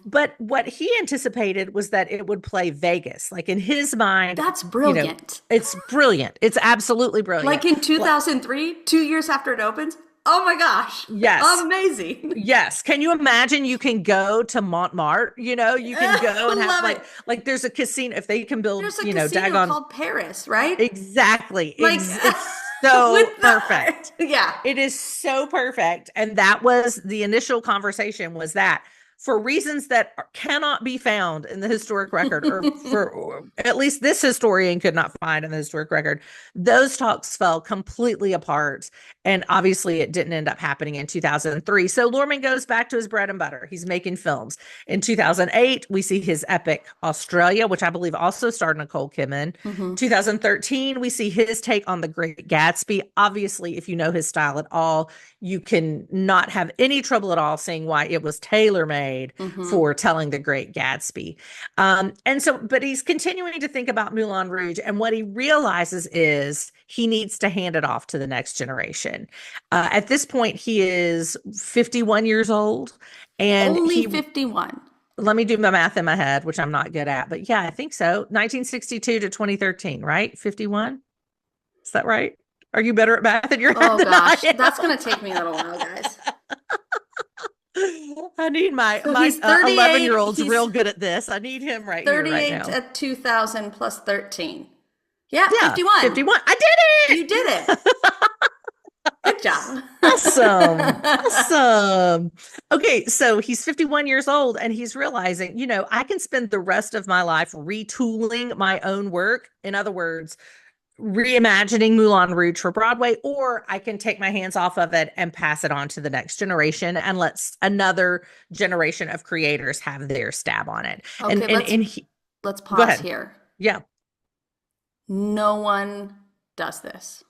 But what he anticipated was that it would play Vegas. Like in his mind. That's brilliant. You know, it's brilliant. It's absolutely brilliant. Like in 2003, 2 years after it opens. Oh my gosh. Yes. Amazing. Yes. Can you imagine you can go to Montmartre, you know, you can go and have like there's a casino if they can build, there's a casino called Paris, right? Exactly. Like, it's so perfect. Yeah. It is so perfect. And that was the initial conversation was that for reasons that cannot be found in the historic record, or at least this historian could not find in the historic record, those talks fell completely apart. And obviously it didn't end up happening in 2003. So Luhrmann goes back to his bread and butter. He's making films. In 2008, we see his epic Australia, which I believe also starred Nicole Kidman. 2013, we see his take on The Great Gatsby. Obviously, if you know his style at all, you can not have any trouble at all seeing why it was tailor-made for telling The Great Gatsby. But he's continuing to think about Moulin Rouge, and what he realizes is he needs to hand it off to the next generation. At this point, he is 51 years old. And only 51. Let me do my math in my head, which I'm not good at. But yeah, I think so. 1962 to 2013, right? 51? Is that right? Are you better at math in your head? Oh, gosh. That's going to take me a little while, guys. I need my 11-year-old's real good at this. I need him right here right now. 38 at 2000 plus 13. Yeah, 51. 51. I did it! You did it. Good job. Awesome. Okay, so he's 51 years old and he's realizing, you know, I can spend the rest of my life retooling my own work. In other words, reimagining Moulin Rouge for Broadway, or I can take my hands off of it and pass it on to the next generation and let another generation of creators have their stab on it. Okay, let's pause here. Yeah. No one does this.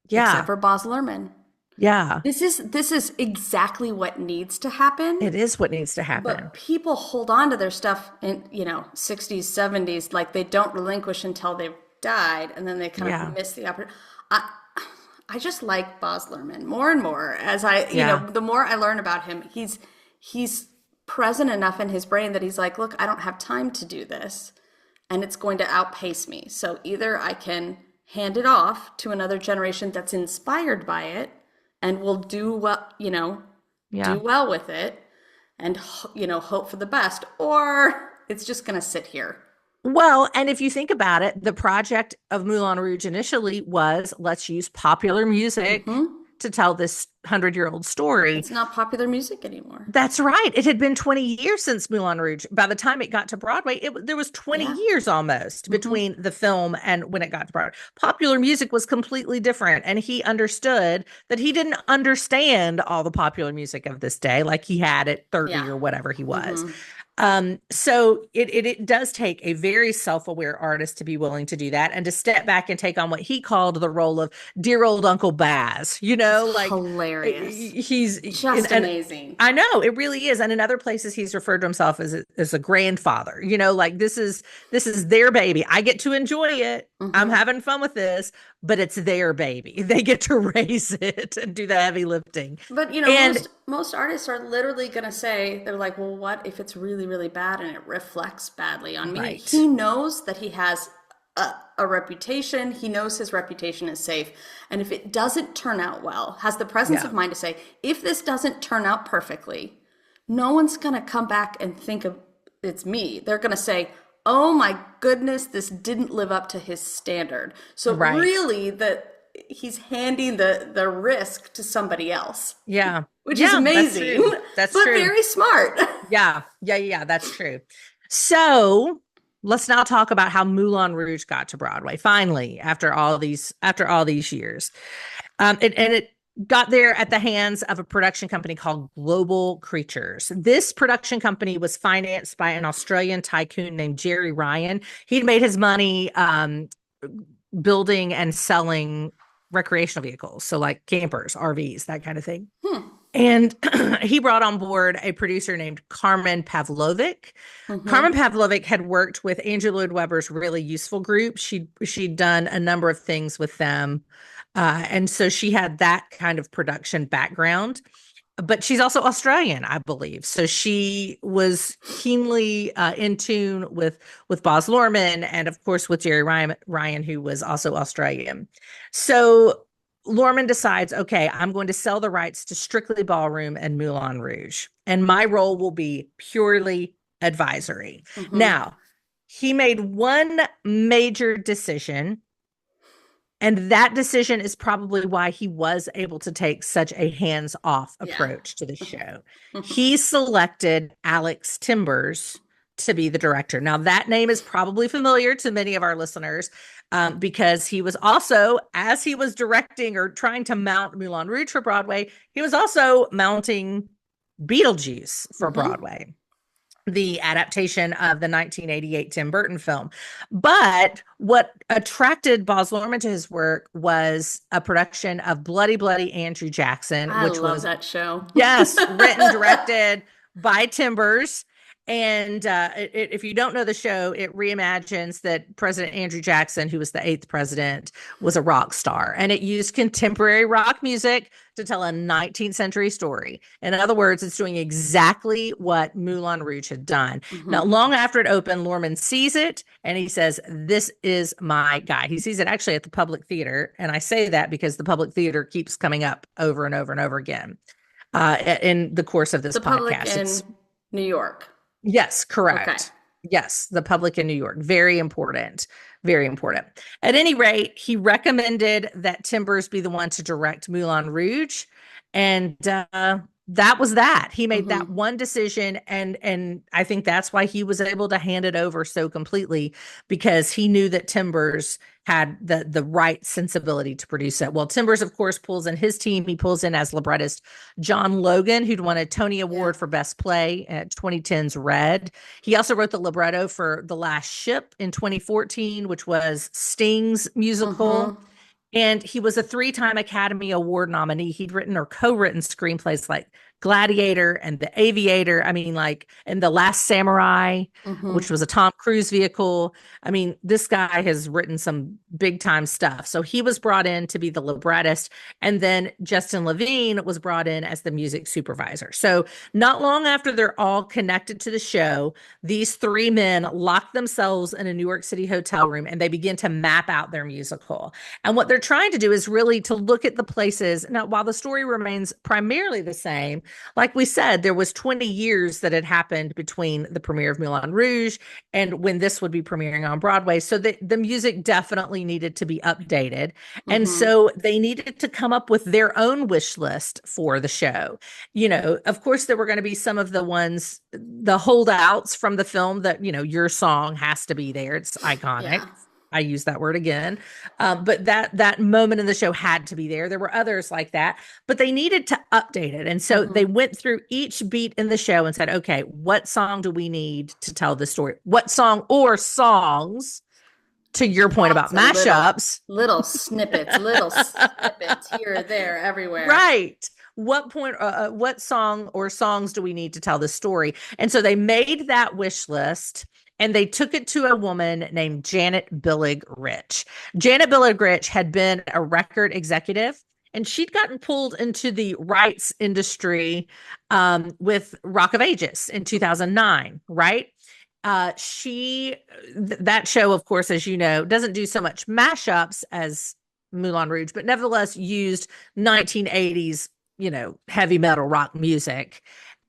Yeah. Except for Baz Luhrmann. Yeah. This is exactly what needs to happen. It is what needs to happen. But people hold on to their stuff in, 60s, 70s, like they don't relinquish until they've died, and then they kind of miss the opportunity. I just like Baz Luhrmann more and more as the more I learn about him. He's present enough in his brain that he's like, look, I don't have time to do this, and it's going to outpace me. So either I can hand it off to another generation that's inspired by it and will do what, do well with it and, hope for the best, or it's just going to sit here. Well, and if you think about it, the project of Moulin Rouge initially was, let's use popular music to tell this 100-year-old story. It's not popular music anymore. That's right. It had been 20 years since Moulin Rouge. By the time it got to Broadway, there was 20 years almost between the film and when it got to Broadway. Popular music was completely different. And he understood that he didn't understand all the popular music of this day like he had at 30 or whatever he was. So it does take a very self-aware artist to be willing to do that and to step back and take on what he called the role of dear old Uncle Baz, like hilarious. He's just amazing. I know, it really is. And in other places he's referred to himself as a grandfather, like this is their baby. I get to enjoy it. I'm having fun with this, but it's their baby. They get to raise it and do the heavy lifting. But most artists are literally going to say, they're like, well, what if it's really, really bad and it reflects badly on me? Right. He knows that he has a reputation. He knows his reputation is safe. And if it doesn't turn out well, has the presence of mind to say, if this doesn't turn out perfectly, no one's going to come back and think of it's me. They're going to say, oh my goodness, this didn't live up to his standard. So really he's handing the risk to somebody else. Yeah. Which is amazing. That's true. But true. very smart. Yeah. That's true. So let's now talk about how Moulin Rouge got to Broadway. Finally, after all these years. It got there at the hands of a production company called Global Creatures. This production company was financed by an Australian tycoon named Jerry Ryan. He'd made his money building and selling recreational vehicles, so like campers, RVs, that kind of thing. And he brought on board a producer named Carmen Pavlovic. Carmen Pavlovic had worked with Andrew Lloyd Webber's Really Useful Group. She'd done a number of things with them. And so she had that kind of production background. But she's also Australian, I believe. So she was keenly in tune with Baz Luhrmann and, of course, with Jerry Ryan, who was also Australian. So Luhrmann decides, okay, I'm going to sell the rights to Strictly Ballroom and Moulin Rouge, and my role will be purely advisory. Now, he made one major decision, and that decision is probably why he was able to take such a hands-off approach to the show. He selected Alex Timbers to be the director. Now, that name is probably familiar to many of our listeners because he was also, as he was directing or trying to mount Moulin Rouge for Broadway, he was also mounting Beetlejuice for Broadway, the adaptation of the 1988 Tim Burton film. But what attracted Baz Luhrmann to his work was a production of Bloody Bloody Andrew Jackson, which was that show. Yes, written, directed by Timbers. And if you don't know the show, it reimagines that President Andrew Jackson, who was the 8th president, was a rock star. And it used contemporary rock music to tell a 19th century story. In other words, it's doing exactly what Moulin Rouge had done. Now, long after it opened, Luhrmann sees it and he says, this is my guy. He sees it actually at the Public Theater. And I say that because the Public Theater keeps coming up over and over and over again in the course of this podcast. It's New York. Yes, correct. Okay. Yes, the Public in New York. Very important. Very important. At any rate, he recommended that Timbers be the one to direct Moulin Rouge. And that was that. He made that one decision. And I think that's why he was able to hand it over so completely, because he knew that Timbers had the right sensibility to produce it. Well, Timbers, of course, pulls in his team. He pulls in as librettist John Logan, who'd won a Tony Award for Best Play at 2010's Red. He also wrote the libretto for The Last Ship in 2014, which was Sting's musical. And he was a 3-time Academy Award nominee. He'd written or co-written screenplays like Gladiator and The Aviator. I mean, like, and The Last Samurai, which was a Tom Cruise vehicle. I mean, this guy has written some big time stuff. So he was brought in to be the librettist. And then Justin Levine was brought in as the music supervisor. So not long after they're all connected to the show, these three men lock themselves in a New York City hotel room and they begin to map out their musical. And what they're trying to do is really to look at the places. Now, while the story remains primarily the same, like we said, there was 20 years that had happened between the premiere of Moulin Rouge and when this would be premiering on Broadway. So the music definitely needed to be updated. And so they needed to come up with their own wish list for the show. You know, of course, there were going to be some of the ones, the holdouts from the film that, you know, your song has to be there. It's iconic. Yeah. I use that word again. But that moment in the show had to be there. There were others like that, but they needed to update it. And so they went through each beat in the show and said, okay, what song do we need to tell the story? What song or songs, to your point about mashups? Little snippets here, there, everywhere. Right. What song or songs do we need to tell the story? And so they made that wish list. And they took it to a woman named Janet Billig-Rich. Janet Billig-Rich had been a record executive, and she'd gotten pulled into the rights industry with Rock of Ages in 2009, right? That show, of course, as you know, doesn't do so much mashups as Moulin Rouge, but nevertheless used 1980s, you know, heavy metal rock music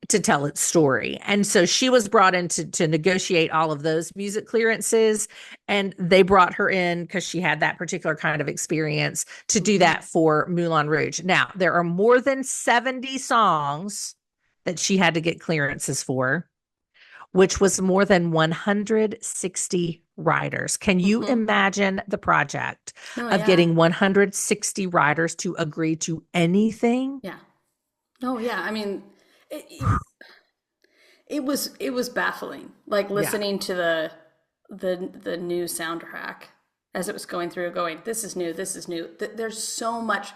to tell its story. And so she was brought in to negotiate all of those music clearances. And they brought her in because she had that particular kind of experience to do that for Moulin Rouge. Now, there are more than 70 songs that she had to get clearances for, which was more than 160 writers. Can you imagine the project of getting 160 writers to agree to anything? Yeah. Oh, yeah. I mean, it was baffling, like listening to the new soundtrack as it was going through, this is new. There's so much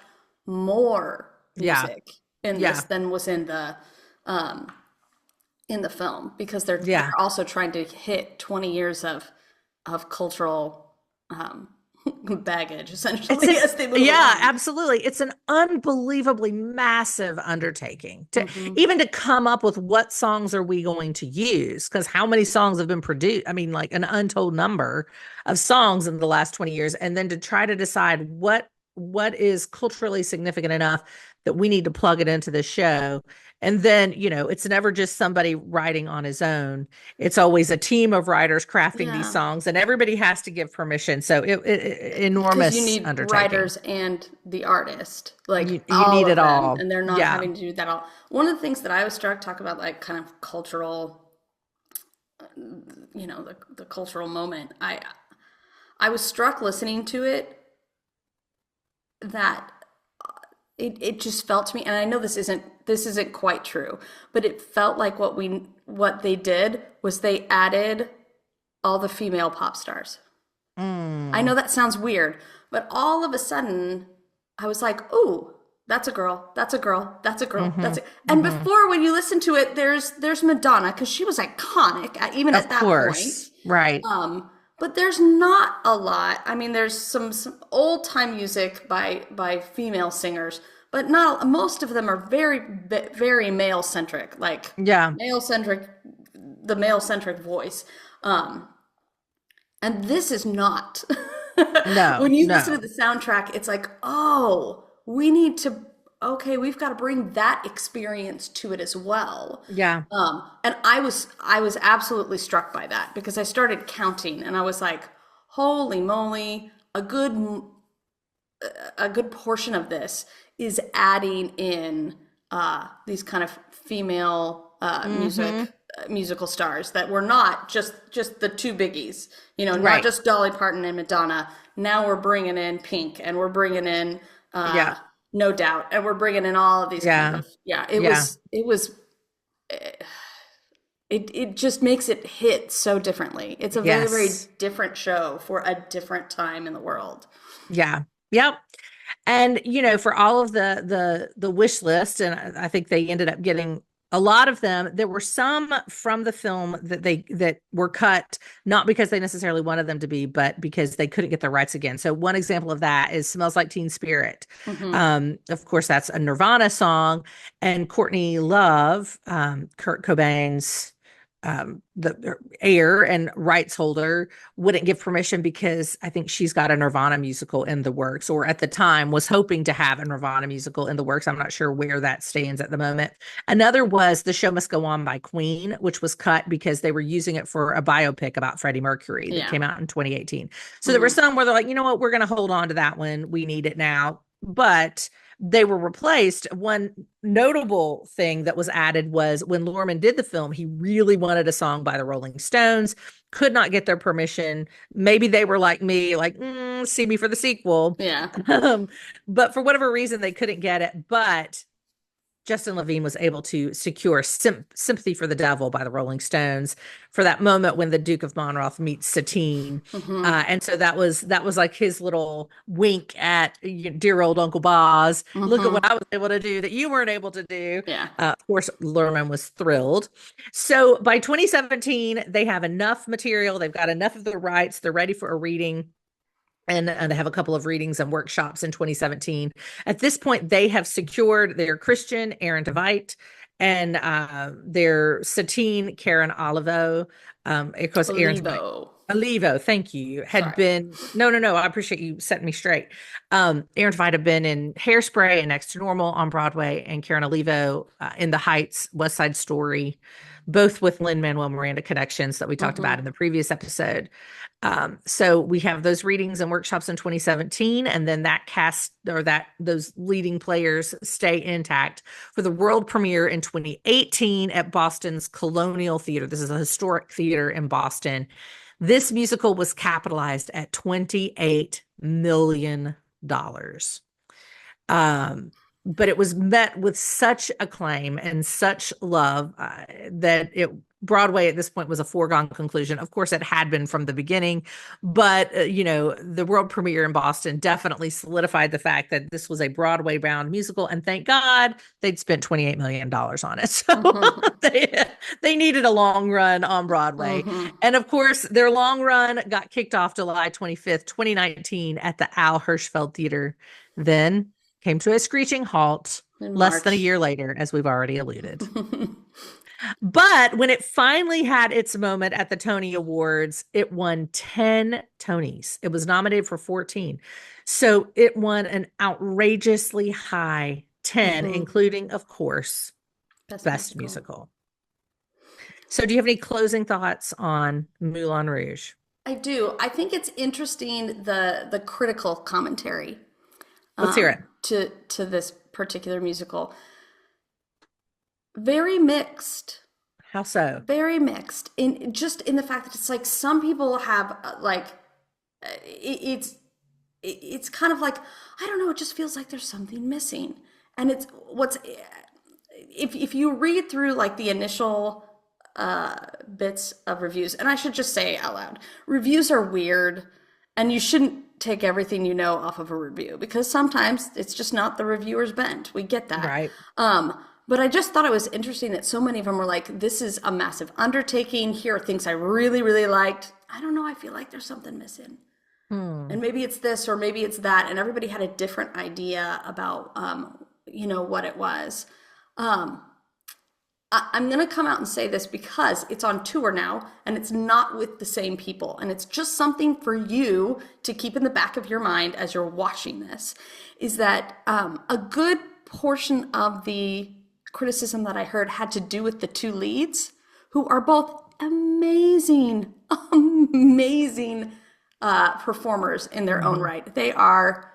more music in this than was in the film, because they're also trying to hit 20 years of cultural baggage, essentially. Absolutely. It's an unbelievably massive undertaking to even to come up with what songs are we going to use, because how many songs have been produced? I mean, like an untold number of songs in the last 20 years, and then to try to decide what is culturally significant enough that we need to plug it into the show. And then, you know, it's never just somebody writing on his own. It's always a team of writers crafting these songs, and everybody has to give permission. So it enormous you need undertaking. Writers and the artist, like you need it all, and they're not having to do that all. One of the things that I was struck, talk about like kind of cultural, you know, the cultural moment. I was struck listening to it that it just felt to me, and I know this isn't quite true, but it felt like what they did was they added all the female pop stars. I know that sounds weird, but all of a sudden I was like, "Ooh, that's a girl. That's a girl. That's a girl. That's it." And before, when you listen to it, there's Madonna, because she was iconic even at that point, right? But there's not a lot. I mean, there's some old time music by female singers, but not most of them are very, very male centric. Like the male centric voice. And this is not. No. When you listen to the soundtrack, it's like, oh, we've got to bring that experience to it as well. Yeah. And I was absolutely struck by that, because I started counting and I was like, holy moly, a good portion of this is adding in these kind of female musical stars that were not just the two biggies, you know, not just Dolly Parton and Madonna. Now we're bringing in Pink, and we're bringing in No Doubt, and we're bringing in all of these kind of, it just makes it hit so differently. It's a very, very different show for a different time in the world. Yeah. Yep. And, for all of the wish list, and I think they ended up getting a lot of them. There were some from the film that were cut, not because they necessarily wanted them to be, but because they couldn't get the rights again. So one example of that is "Smells Like Teen Spirit." Of course, that's a Nirvana song, and Courtney Love, Kurt Cobain's the heir and rights holder, wouldn't give permission because I think she's got a Nirvana musical in the works, or at the time was hoping to have a Nirvana musical in the works. I'm not sure where that stands at the moment. Another was "The Show Must Go On" by Queen, which was cut because they were using it for a biopic about Freddie Mercury that came out in 2018. So there were some where they're like, you know what, we're going to hold on to that one. We need it now. But they were replaced. One notable thing that was added was when Lorman did the film, he really wanted a song by the Rolling Stones, could not get their permission. Maybe they were like me, like, see me for the sequel. Yeah. But for whatever reason, they couldn't get it. But Justin Levine was able to secure "Sympathy for the Devil" by the Rolling Stones for that moment when the Duke of Monmouth meets Satine. And so that was like his little wink at dear old Uncle Boz. Look at what I was able to do that you weren't able to do. Yeah. Of course, Lerman was thrilled. So by 2017, they have enough material. They've got enough of the rights. They're ready for a reading. And they have a couple of readings and workshops in 2017. At this point, they have secured their Christian, Aaron Tveit, and their Satine, Karen Olivo. Of course, Aaron Olivo, thank you, had been, no, I appreciate you setting me straight. Aaron Tveit had been in Hairspray and Next to Normal on Broadway, and Karen Olivo in The Heights, West Side Story, both with Lin-Manuel Miranda connections that we talked about in the previous episode. So we have those readings and workshops in 2017, and then that cast, or those leading players, stay intact for the world premiere in 2018 at Boston's Colonial Theater. This is a historic theater in Boston. This musical was capitalized at $28 million. But it was met with such acclaim and such love that Broadway at this point was a foregone conclusion. Of course, it had been from the beginning, but the world premiere in Boston definitely solidified the fact that this was a Broadway-bound musical, and thank God they'd spent $28 million on it. So they needed a long run on Broadway. And of course, their long run got kicked off July 25th, 2019 at the Al Hirschfeld Theater. Then came to a screeching halt less than a year later, as we've already alluded. But when it finally had its moment at the Tony Awards, it won 10 Tonys. It was nominated for 14. So it won an outrageously high 10, including, of course, Best Musical. So do you have any closing thoughts on Moulin Rouge? I do. I think it's interesting, the critical commentary. Let's hear it. To this particular musical. Very mixed. How so? Very mixed. In the fact that it's like some people have it's kind of like, I don't know, it just feels like there's something missing. And if you read through like the initial bits of reviews, and I should just say out loud, reviews are weird, and you shouldn't take everything you know off of a review, because sometimes it's just not the reviewer's bent. We get that. Right. But I just thought it was interesting that so many of them were like, this is a massive undertaking. Here are things I really, really liked. I don't know. I feel like there's something missing. And maybe it's this, or maybe it's that. And everybody had a different idea about, what it was. I'm going to come out and say this because it's on tour now, and it's not with the same people. And it's just something for you to keep in the back of your mind as you're watching this, is that a good portion of the criticism that I heard had to do with the two leads, who are both amazing performers in their own right. They are,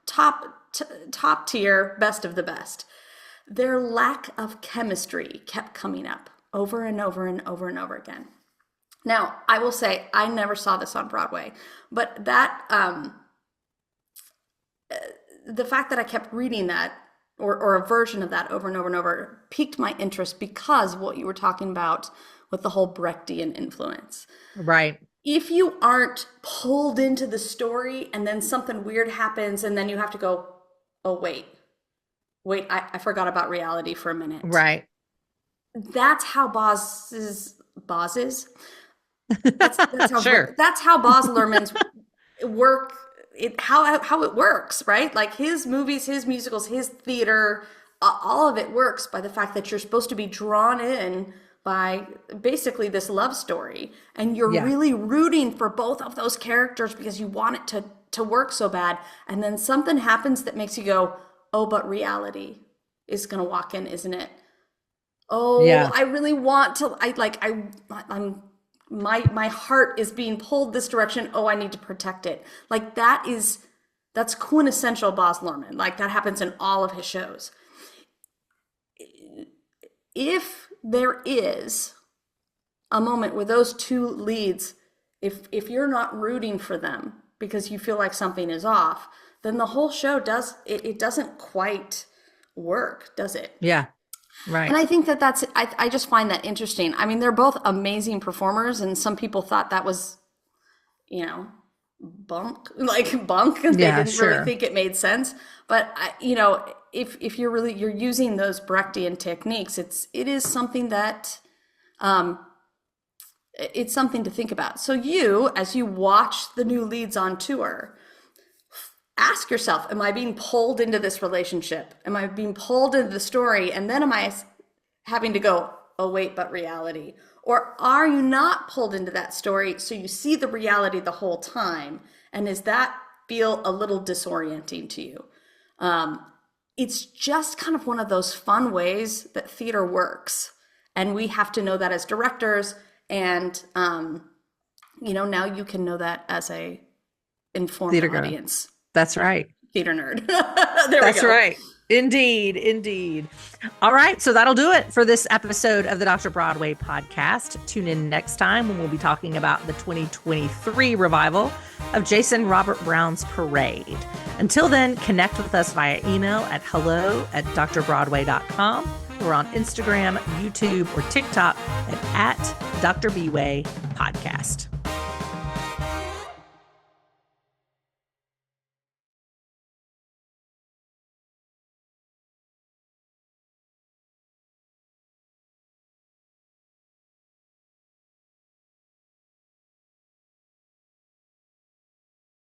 top tier, best of the best. Their lack of chemistry kept coming up over and over and over and over again. Now, I will say I never saw this on Broadway, but that the fact that I kept reading that, or a version of that over and over and over, piqued my interest because of what you were talking about with the whole Brechtian influence. Right. if you aren't pulled into the story and then something weird happens and then you have to go, oh, wait, I forgot about reality for a minute. Right. That's how Boz is. That's how, Sure. that's how Baz Luhrmann's work, how it works, right? Like his movies, his musicals, his theater, all of it works by the fact that you're supposed to be drawn in by basically this love story, and you're really rooting for both of those characters because you want it to work so bad, and then something happens that makes you go, oh, but reality is gonna walk in, isn't it? Oh, I really want to. My heart is being pulled this direction. Oh, I need to protect it. Like that's quintessential Baz Luhrmann. Like that happens in all of his shows. If there is a moment where those two leads, if you're not rooting for them because you feel like something is off, then the whole show doesn't quite work, does it? Yeah. Right. And I think I just find that interesting. I mean, they're both amazing performers, and some people thought that was, bunk. And they didn't really think it made sense. But if you're using those Brechtian techniques, it is something that, it's something to think about. So as you watch the new leads on tour, ask yourself, am I being pulled into this relationship? Am I being pulled into the story? And then am I having to go, oh, wait, but reality? Or are you not pulled into that story so you see the reality the whole time? And does that feel a little disorienting to you? It's just kind of one of those fun ways that theater works. And we have to know that as directors. And, now you can know that as a informed audience. That's right. Theater nerd. That's right. Indeed. All right. So that'll do it for this episode of the Dr. Broadway podcast. Tune in next time when we'll be talking about the 2023 revival of Jason Robert Brown's Parade. Until then, connect with us via email at hello@drbroadway.com. We're on Instagram, YouTube, or TikTok at Dr. Bway Podcast.